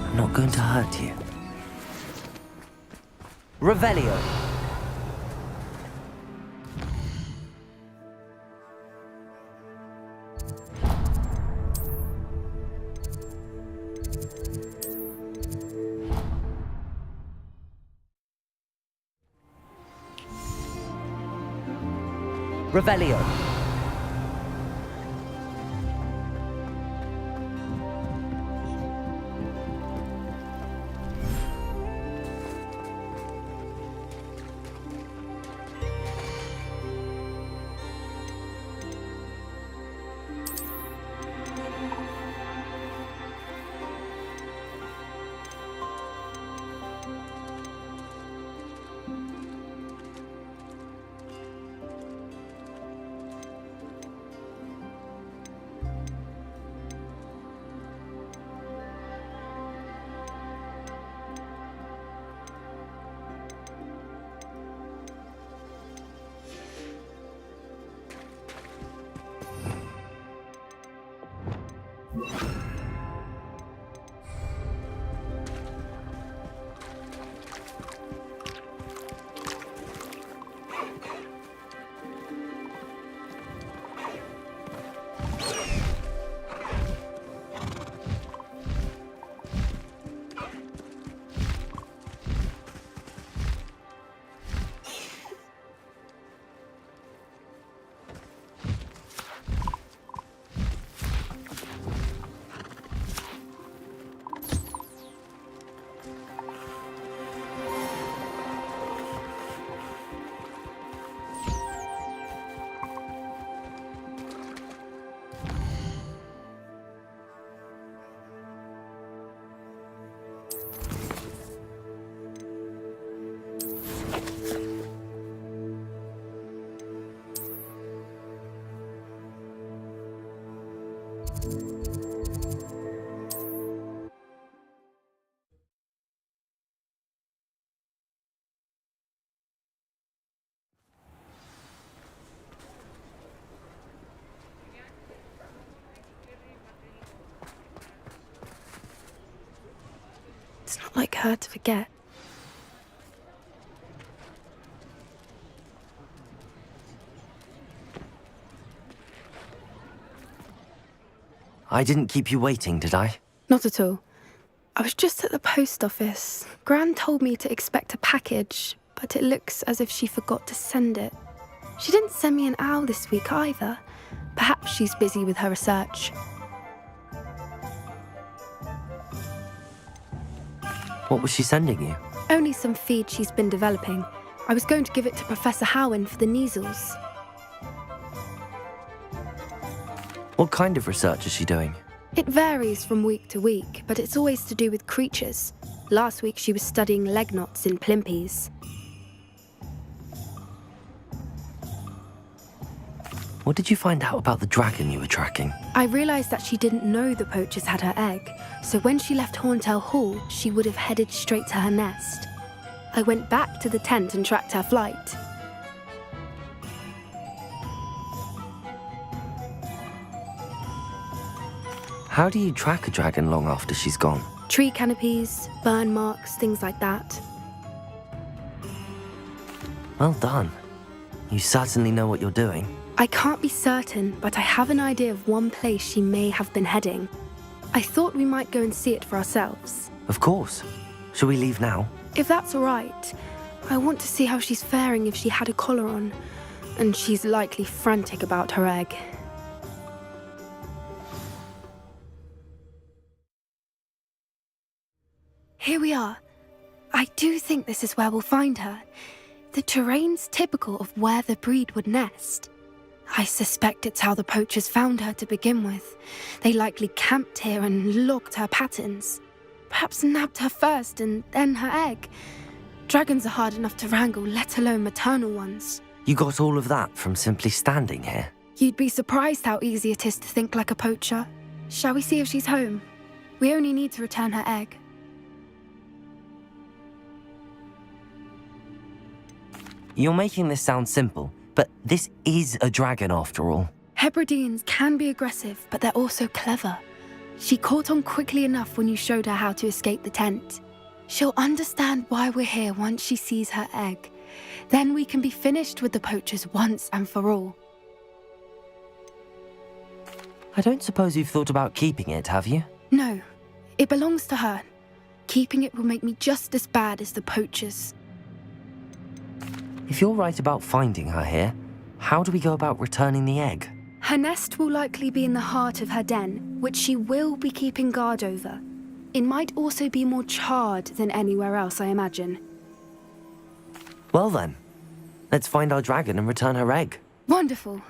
I'm not going to hurt you. Revelio. Revelio. It's not like her to forget. I didn't keep you waiting, did I? Not at all. I was just at the post office. Gran told me to expect a package, but it looks as if she forgot to send it. She didn't send me an owl this week either. Perhaps she's busy with her research. What was she sending you? Only some feed she's been developing. I was going to give it to Professor Howen for the measles. What kind of research is she doing? It varies from week to week, but it's always to do with creatures. Last week she was studying leg knots in plimpies. What did you find out about the dragon you were tracking? I realized that she didn't know the poachers had her egg, so when she left Horntail Hall, she would have headed straight to her nest. I went back to the tent and tracked her flight. How do you track a dragon long after she's gone? Tree canopies, burn marks, things like that. Well done. You certainly know what you're doing. I can't be certain, but I have an idea of one place she may have been heading. I thought we might go and see it for ourselves. Of course. Shall we leave now? If that's all right, I want to see how she's faring if she had a collar on, and she's likely frantic about her egg. Here we are. I do think this is where we'll find her. The terrain's typical of where the breed would nest. I suspect it's how the poachers found her to begin with. They likely camped here and logged her patterns. Perhaps nabbed her first and then her egg. Dragons are hard enough to wrangle, let alone maternal ones. You got all of that from simply standing here? You'd be surprised how easy it is to think like a poacher. Shall we see if she's home? We only need to return her egg. You're making this sound simple, but this is a dragon after all. Hebrideans can be aggressive, but they're also clever. She caught on quickly enough when you showed her how to escape the tent. She'll understand why we're here once she sees her egg. Then we can be finished with the poachers once and for all. I don't suppose you've thought about keeping it, have you? No, it belongs to her. Keeping it will make me just as bad as the poachers. If you're right about finding her here, how do we go about returning the egg? Her nest will likely be in the heart of her den, which she will be keeping guard over. It might also be more charred than anywhere else, I imagine. Well then, let's find our dragon and return her egg. Wonderful.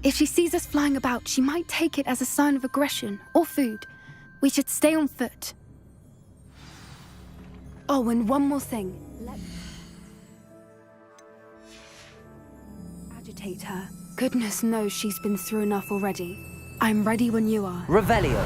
If she sees us flying about, she might take it as a sign of aggression or food. We should stay on foot. Oh, and one more thing. Agitate her. Goodness knows she's been through enough already. I'm ready when you are. Revelio.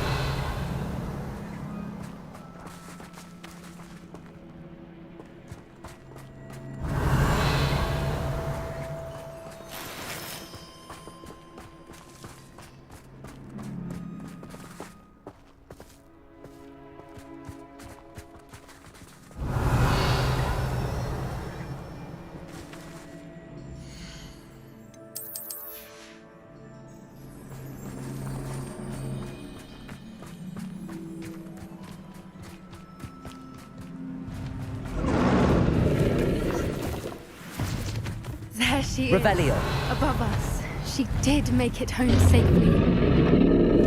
There she is. Revelio. Above us. She did make it home safely.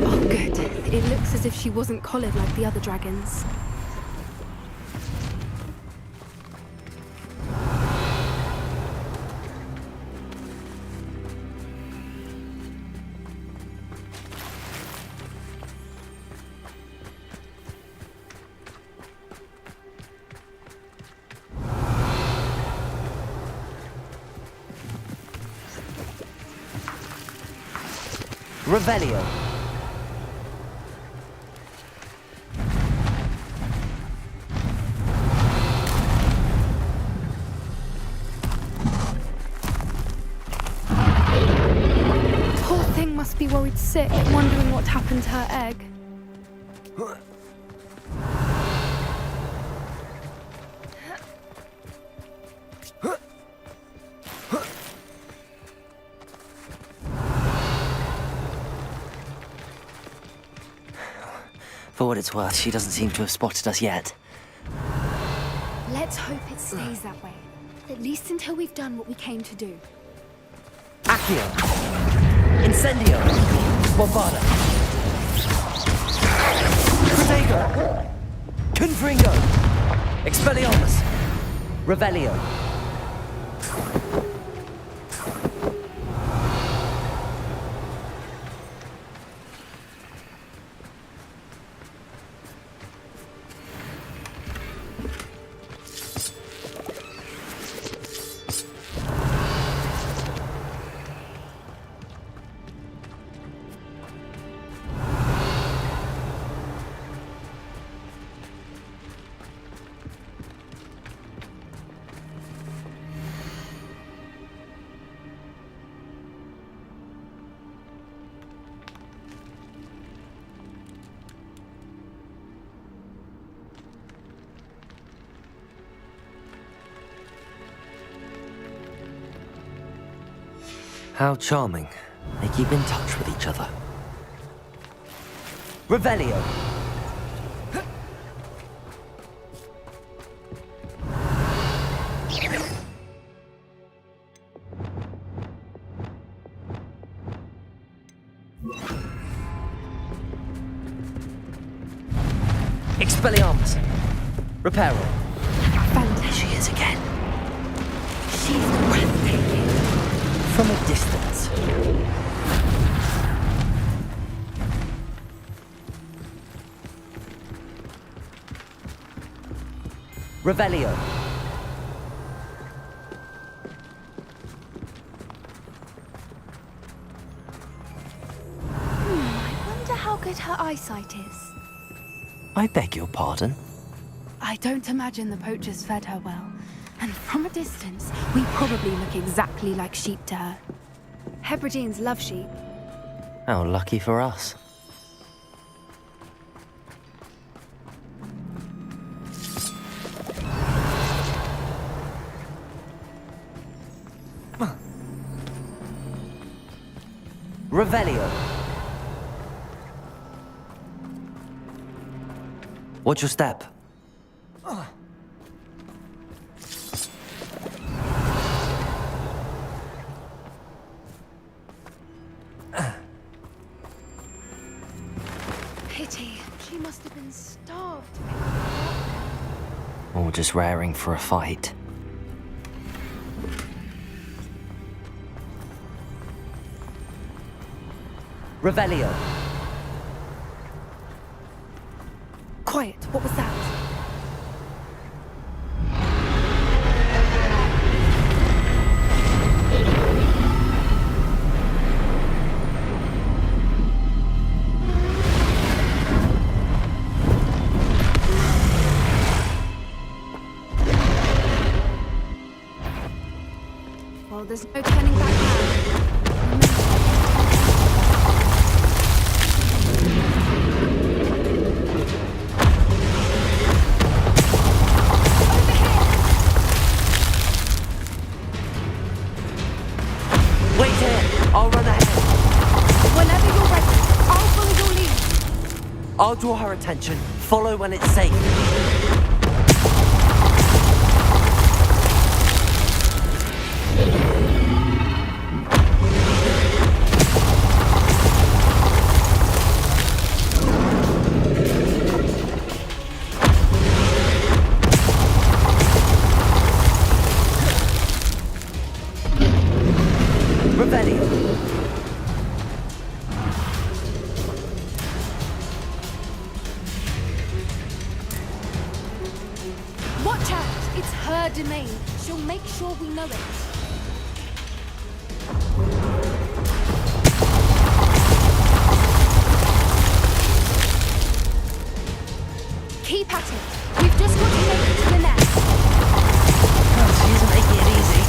Oh, good. It looks as if she wasn't collared like the other dragons. Revelio. Poor thing must be worried sick, wondering what happened to her egg. For what it's worth, she doesn't seem to have spotted us yet. Let's hope it stays that way. At least until we've done what we came to do. Accio. Incendio. Bombarda. Protego. Confringo. Expelliarmus. Revelio. How charming. They keep in touch with each other. Revelio. Expelliarmus. Reparo. There she is again. She's breathtaking. From a distance. Revelio. I wonder how good her eyesight is. I beg your pardon? I don't imagine the poachers fed her well. And from a distance, we probably look exactly like sheep to her. Hebrideans love sheep. How lucky for us. Revelio. Watch your step. Pity. She must have been starved. Or just raring for a fight. Revelio. Quiet. What was that? Well, there's no turning back now. Wait here. I'll run ahead. Whenever you're ready, I'll follow your lead. I'll draw her attention. Follow when it's safe. Revelio. Watch out! It's her domain. She'll make sure we know it. Keep at it. We've just got to make it to the nest. She isn't making it easy.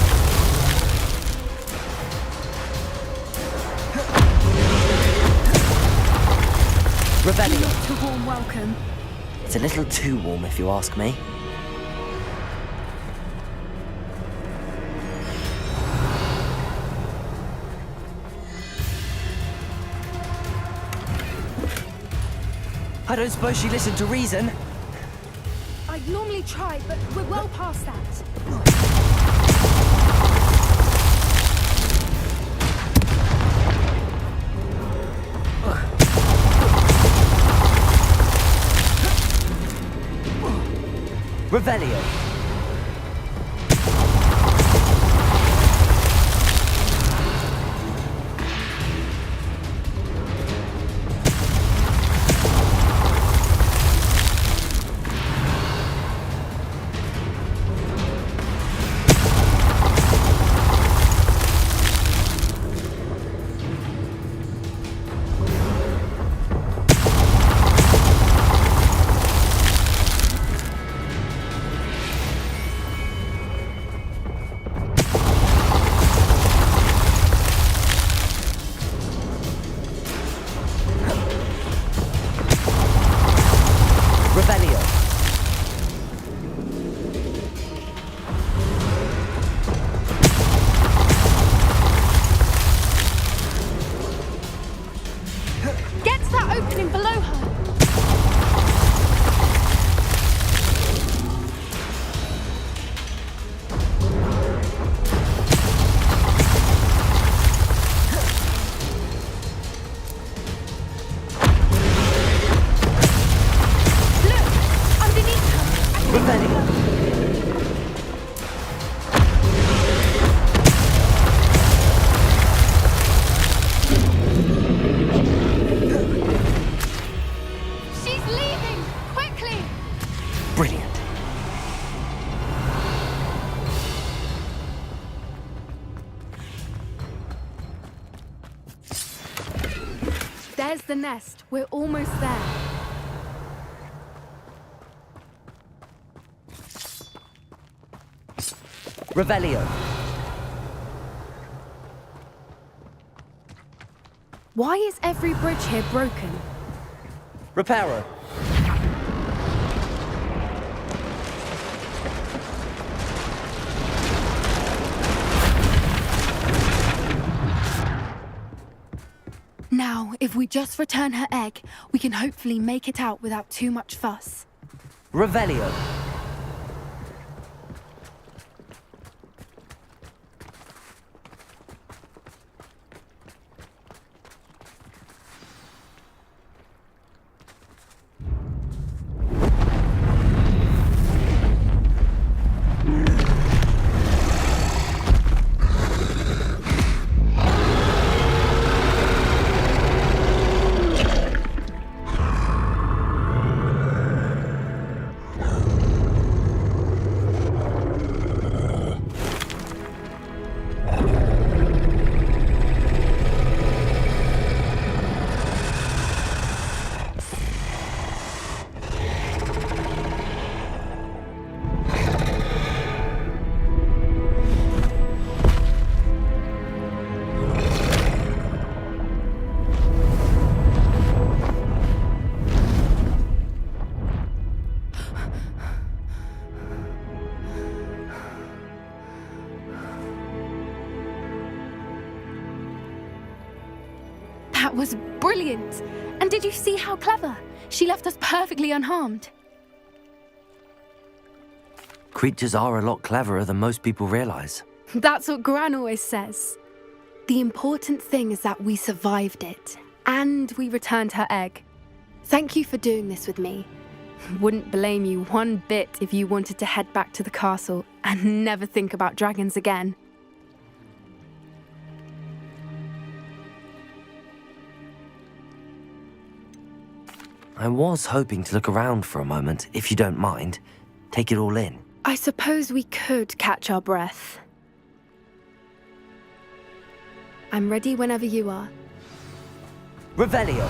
Revelio. Not a warm welcome. It's a little too warm if you ask me. I don't suppose she listened to reason. I'd normally try, but we're well past that. Revelio. There's the nest. We're almost there. Revelio. Why is every bridge here broken? Reparo. Now, if we just return her egg, we can hopefully make it out without too much fuss. Revelio. That was brilliant! And did you see how clever? She left us perfectly unharmed. Creatures are a lot cleverer than most people realize. That's what Gran always says. The important thing is that we survived it, and we returned her egg. Thank you for doing this with me. Wouldn't blame you one bit if you wanted to head back to the castle and never think about dragons again. I was hoping to look around for a moment, if you don't mind. Take it all in. I suppose we could catch our breath. I'm ready whenever you are. Revelio.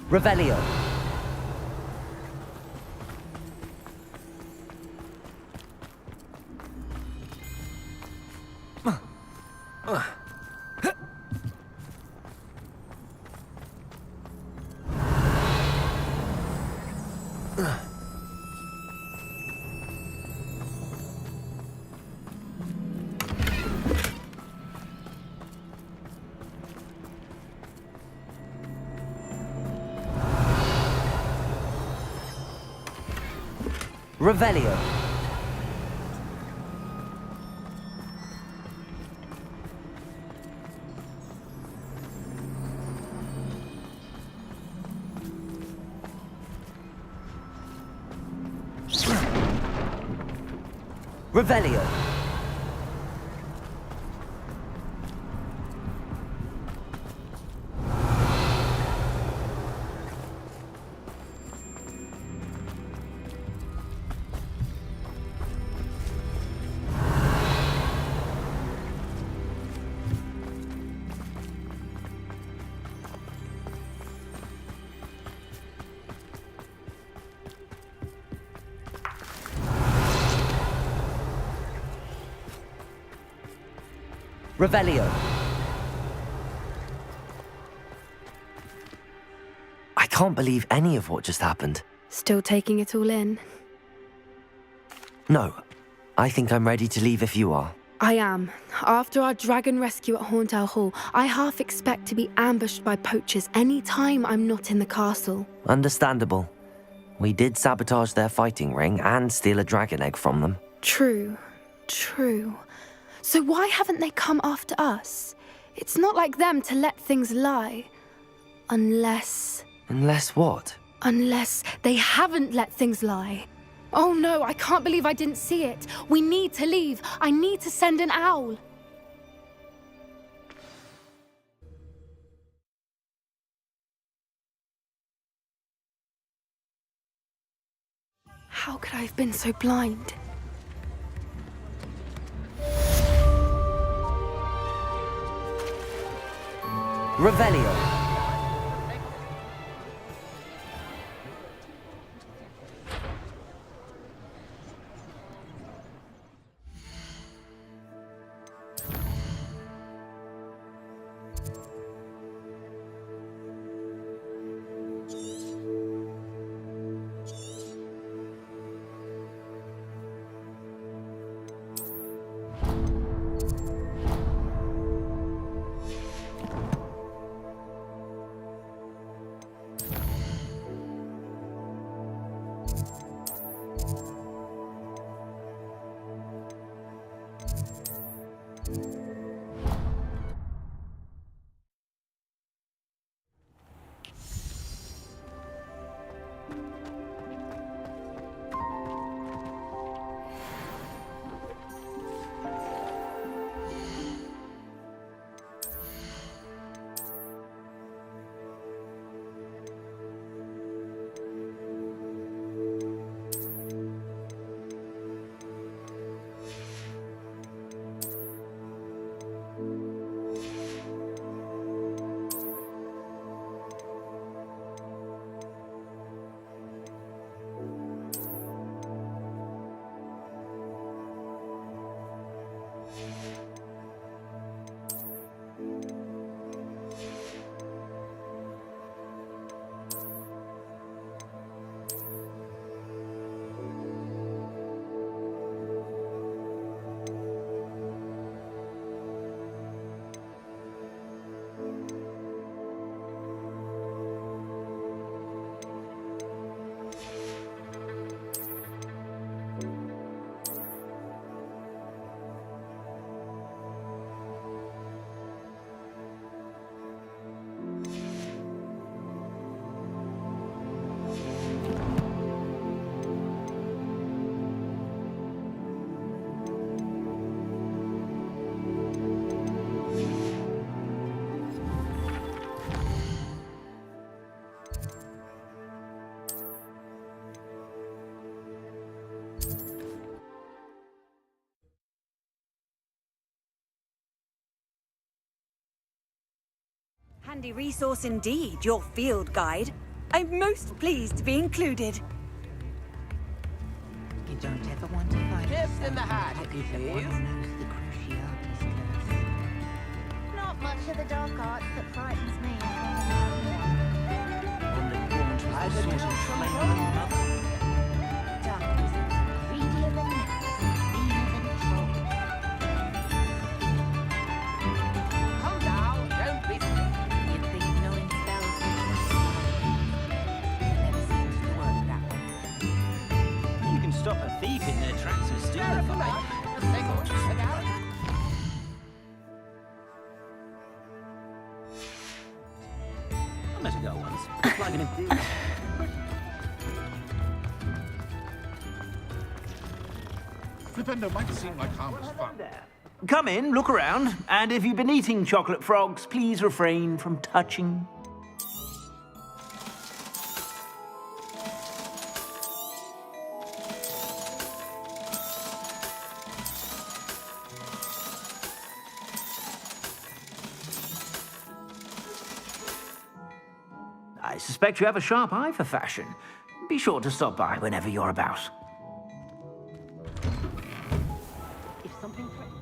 Revelio. Revelio. Revelio. Revelio. I can't believe any of what just happened. Still taking it all in? No, I think I'm ready to leave if you are. I am. After our dragon rescue at Hauntow Hall, I half expect to be ambushed by poachers any time I'm not in the castle. Understandable. We did sabotage their fighting ring and steal a dragon egg from them. True. So why haven't they come after us? It's not like them to let things lie. Unless what? Unless they haven't let things lie. Oh no, I can't believe I didn't see it. We need to leave. I need to send an owl. How could I have been so blind? Revelio. Handy resource indeed, your field guide. I'm most pleased to be included. You don't ever want to find Chips in the hat, the please. one who knows the Cruciatus curse. Not much of the dark arts that frightens me. I sort of flame mother. Darkness is greedier than nests, meaner than troll. Calm down, don't be silly. You'd think knowing spells was it never seems to work that way. You can stop a thief in their tracks and steal the fight. I met a girl once. Looked like an improvement. Flipendo might seem like harmless fun. Come in, look around, and if you've been eating chocolate frogs, please refrain from touching. I suspect you have a sharp eye for fashion. Be sure to stop by whenever you're about. If something threatens.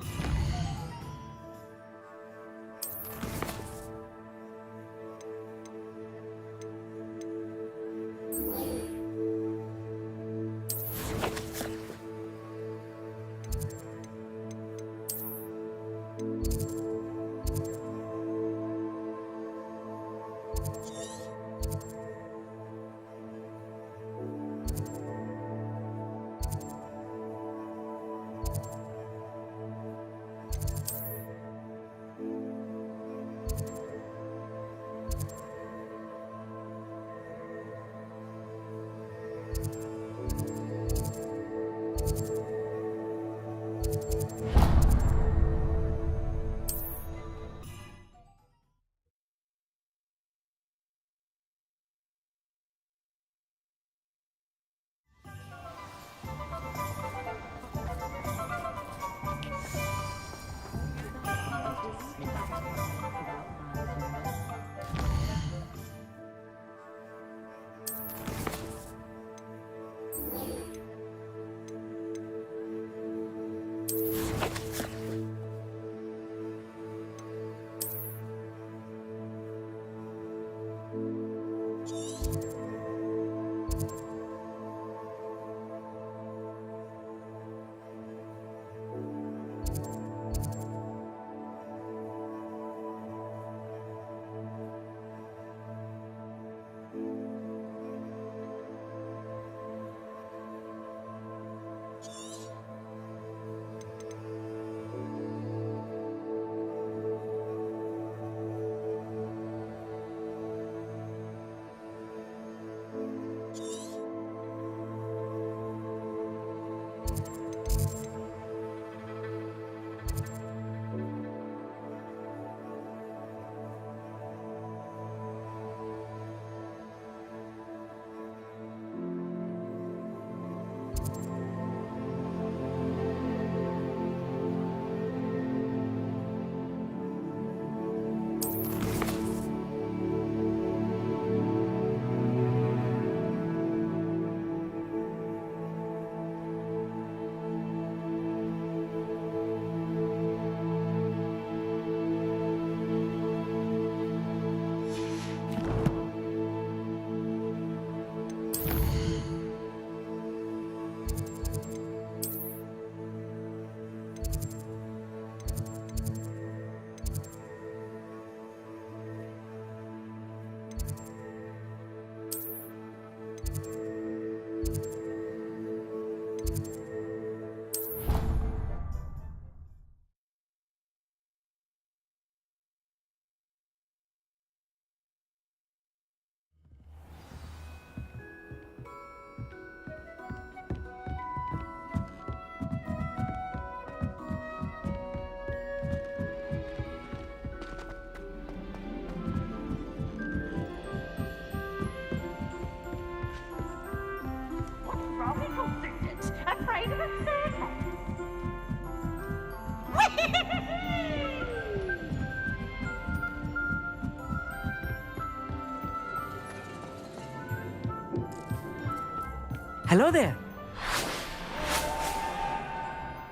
Hello there.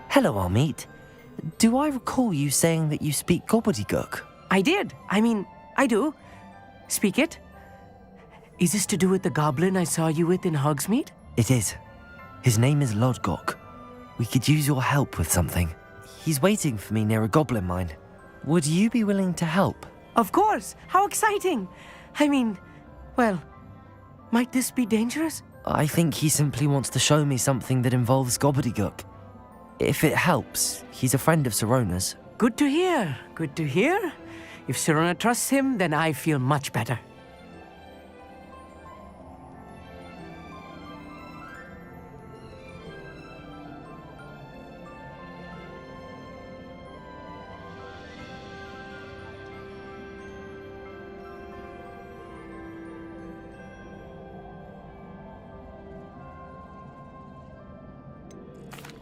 Hello, Armeet. Do I recall you saying that you speak gobbledygook? I did. I do. Speak it. Is this to do with the goblin I saw you with in Hogsmeade? It is. His name is Lodgok. We could use your help with something. He's waiting for me near a goblin mine. Would you be willing to help? Of course. How exciting. Well, might this be dangerous? I think he simply wants to show me something that involves gobbledygook. If it helps, he's a friend of Sirona's. Good to hear. Good to hear. If Sirona trusts him, then I feel much better.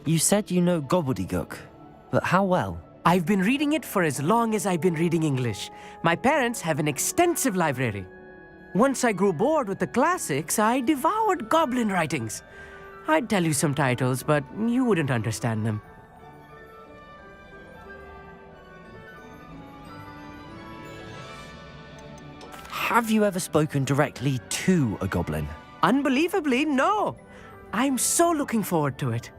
You said you know gobbledygook, but how well? I've been reading it for as long as I've been reading English. My parents have an extensive library. Once I grew bored with the classics, I devoured goblin writings. I'd tell you some titles, but you wouldn't understand them. Have you ever spoken directly to a goblin? Unbelievably, no. I'm so looking forward to it.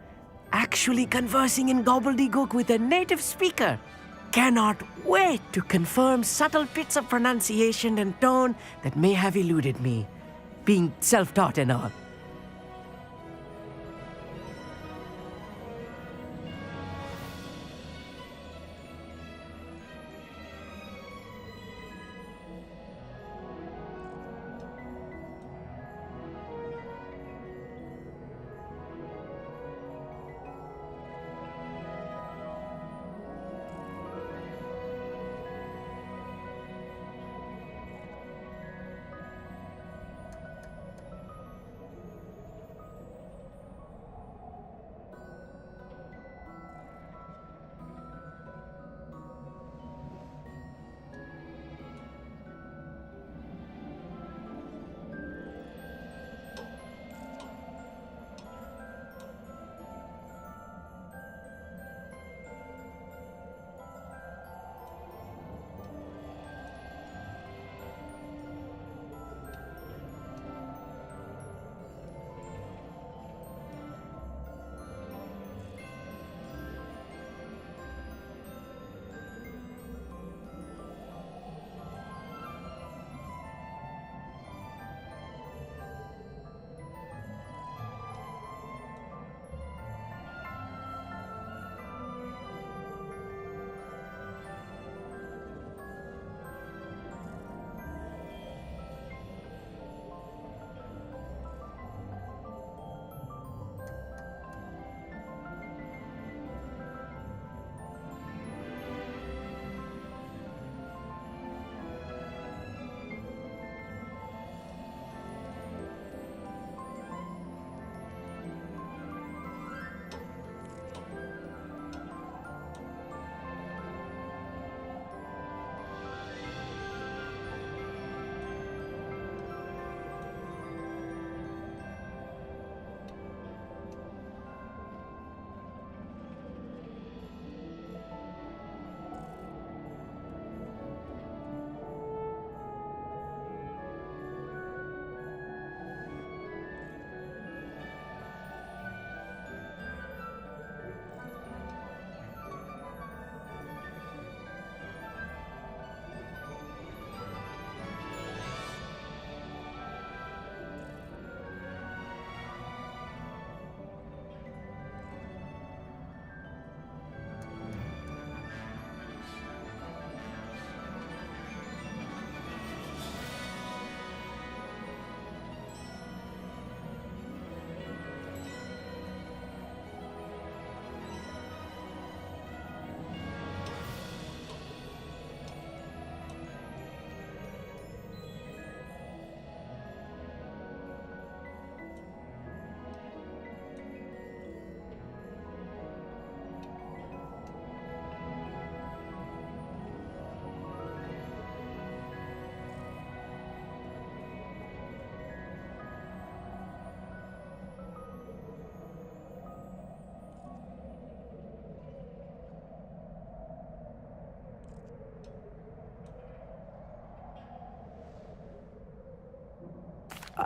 Actually conversing in gobbledygook with a native speaker. Cannot wait to confirm subtle bits of pronunciation and tone that may have eluded me, being self-taught and all.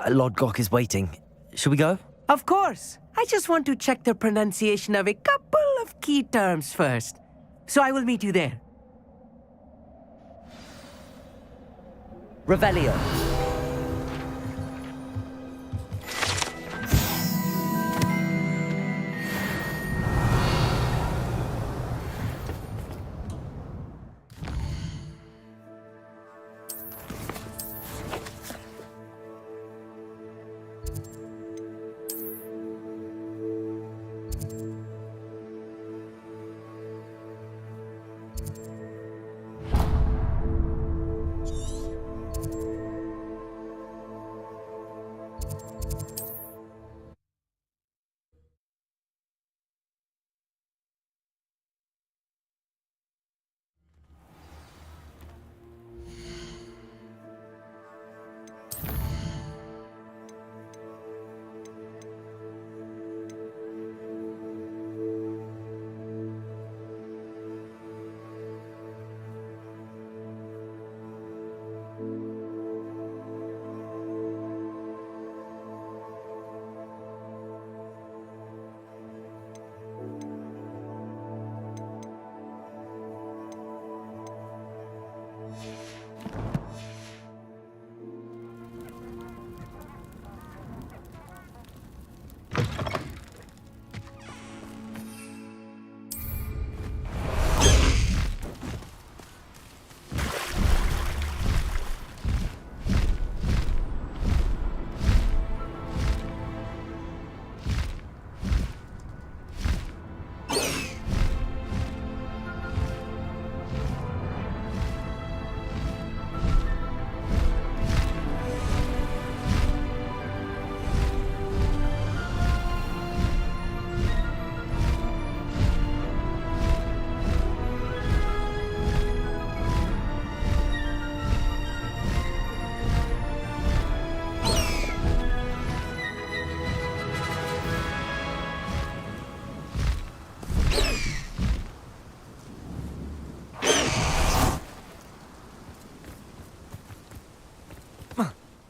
Lord Gok is waiting. Shall we go? Of course. I just want to check the pronunciation of a couple of key terms first. So I will meet you there. Revelio.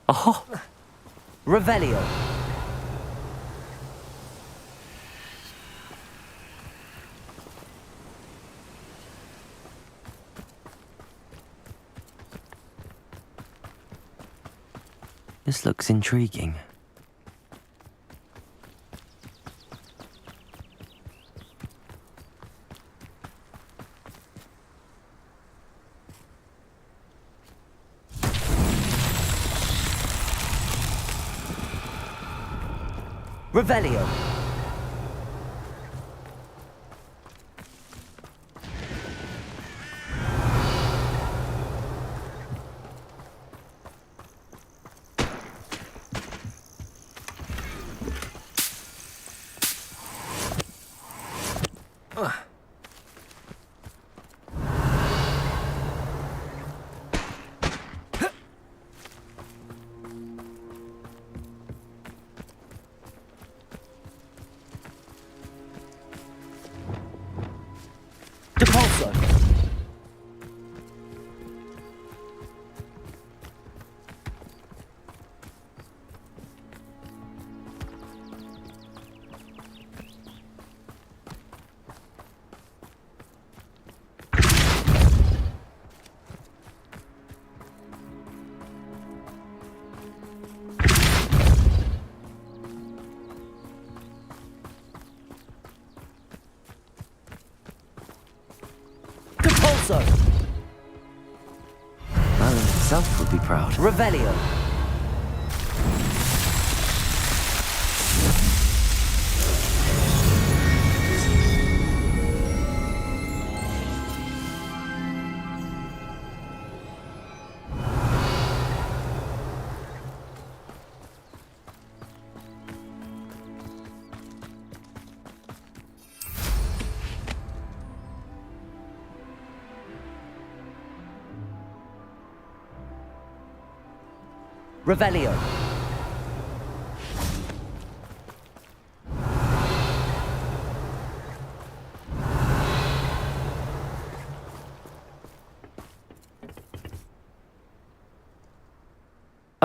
Oh, Revelio. This looks intriguing. Revelio. Depulso. Merlin himself would be proud. Revelio. Revelio.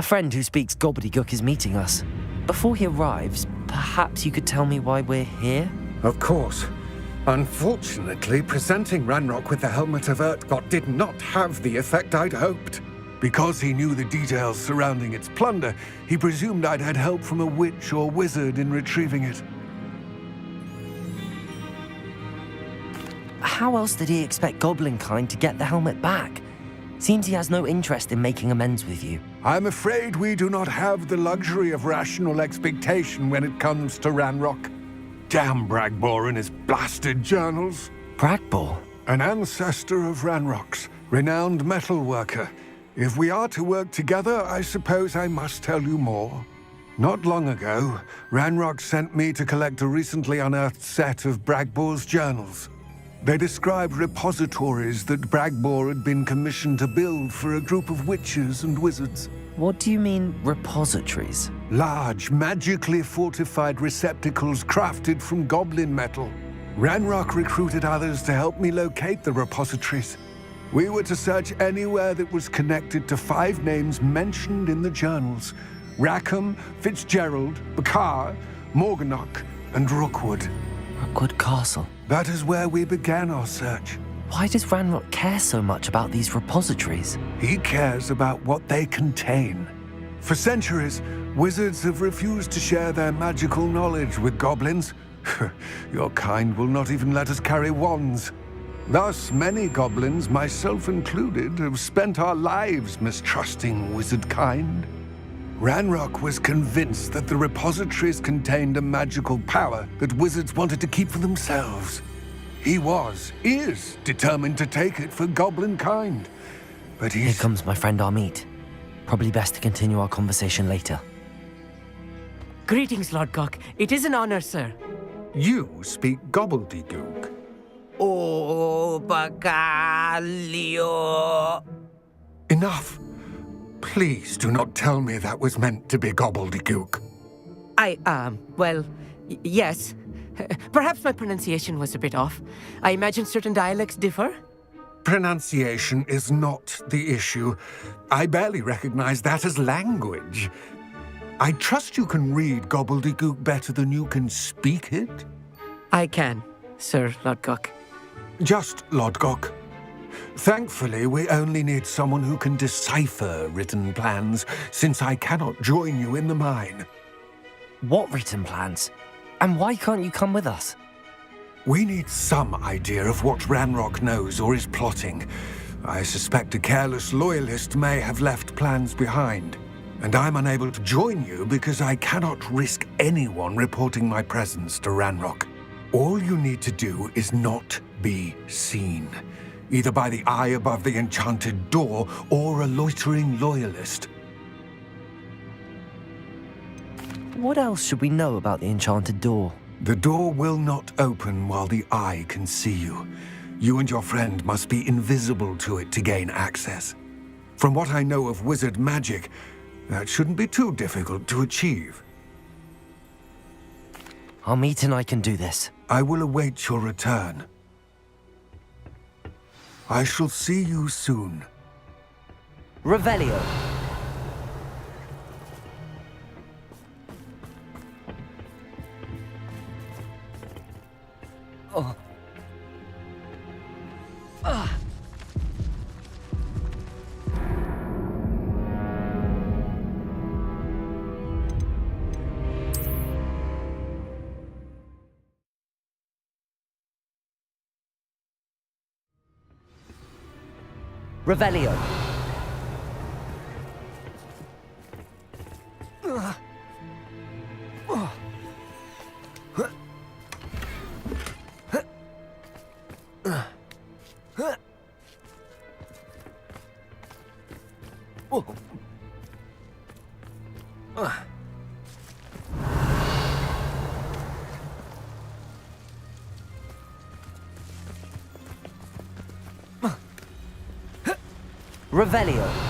A friend who speaks gobbledygook is meeting us. Before he arrives, perhaps you could tell me why we're here? Of course. Unfortunately, presenting Ranrock with the Helmet of Urtkot did not have the effect I'd hoped. Because he knew the details surrounding its plunder, he presumed I'd had help from a witch or wizard in retrieving it. How else did he expect Goblinkind to get the helmet back? Seems he has no interest in making amends with you. I'm afraid we do not have the luxury of rational expectation when it comes to Ranrock. Damn Bragbor and his blasted journals. Bragbor? An ancestor of Ranrock's, renowned metalworker. If we are to work together, I suppose I must tell you more. Not long ago, Ranrock sent me to collect a recently unearthed set of Bragbor's journals. They described repositories that Bragbor had been commissioned to build for a group of witches and wizards. What do you mean, repositories? Large, magically fortified receptacles crafted from goblin metal. Ranrock recruited others to help me locate the repositories. We were to search anywhere that was connected to 5 names mentioned in the journals: Rackham, Fitzgerald, Bakar, Morganach, and Rookwood. Rookwood Castle. That is where we began our search. Why does Ranrock care so much about these repositories? He cares about what they contain. For centuries, wizards have refused to share their magical knowledge with goblins. Your kind will not even let us carry wands. Thus, many goblins, myself included, have spent our lives mistrusting wizard kind. Ranrock was convinced that the repositories contained a magical power that wizards wanted to keep for themselves. He is determined to take it for goblin kind. But Here comes my friend Amit. Probably best to continue our conversation later. Greetings, Lord Cock. It is an honor, sir. You speak gobbledygook. Oh, Bacalio. Enough. Please do not tell me that was meant to be gobbledygook. Yes. Perhaps my pronunciation was a bit off. I imagine certain dialects differ. Pronunciation is not the issue. I barely recognize that as language. I trust you can read gobbledygook better than you can speak it? I can, Sir Lodgok. Just Lodgok. Thankfully, we only need someone who can decipher written plans, since I cannot join you in the mine. What written plans? And why can't you come with us? We need some idea of what Ranrock knows or is plotting. I suspect a careless loyalist may have left plans behind. And I'm unable to join you because I cannot risk anyone reporting my presence to Ranrock. All you need to do is not be seen, either by the eye above the enchanted door or a loitering loyalist. What else should we know about the enchanted door? The door will not open while the eye can see you. You and your friend must be invisible to it to gain access. From what I know of wizard magic, that shouldn't be too difficult to achieve. Amit and I can do this. I will await your return. I shall see you soon. Revelio. Oh. Revelio. Revelio.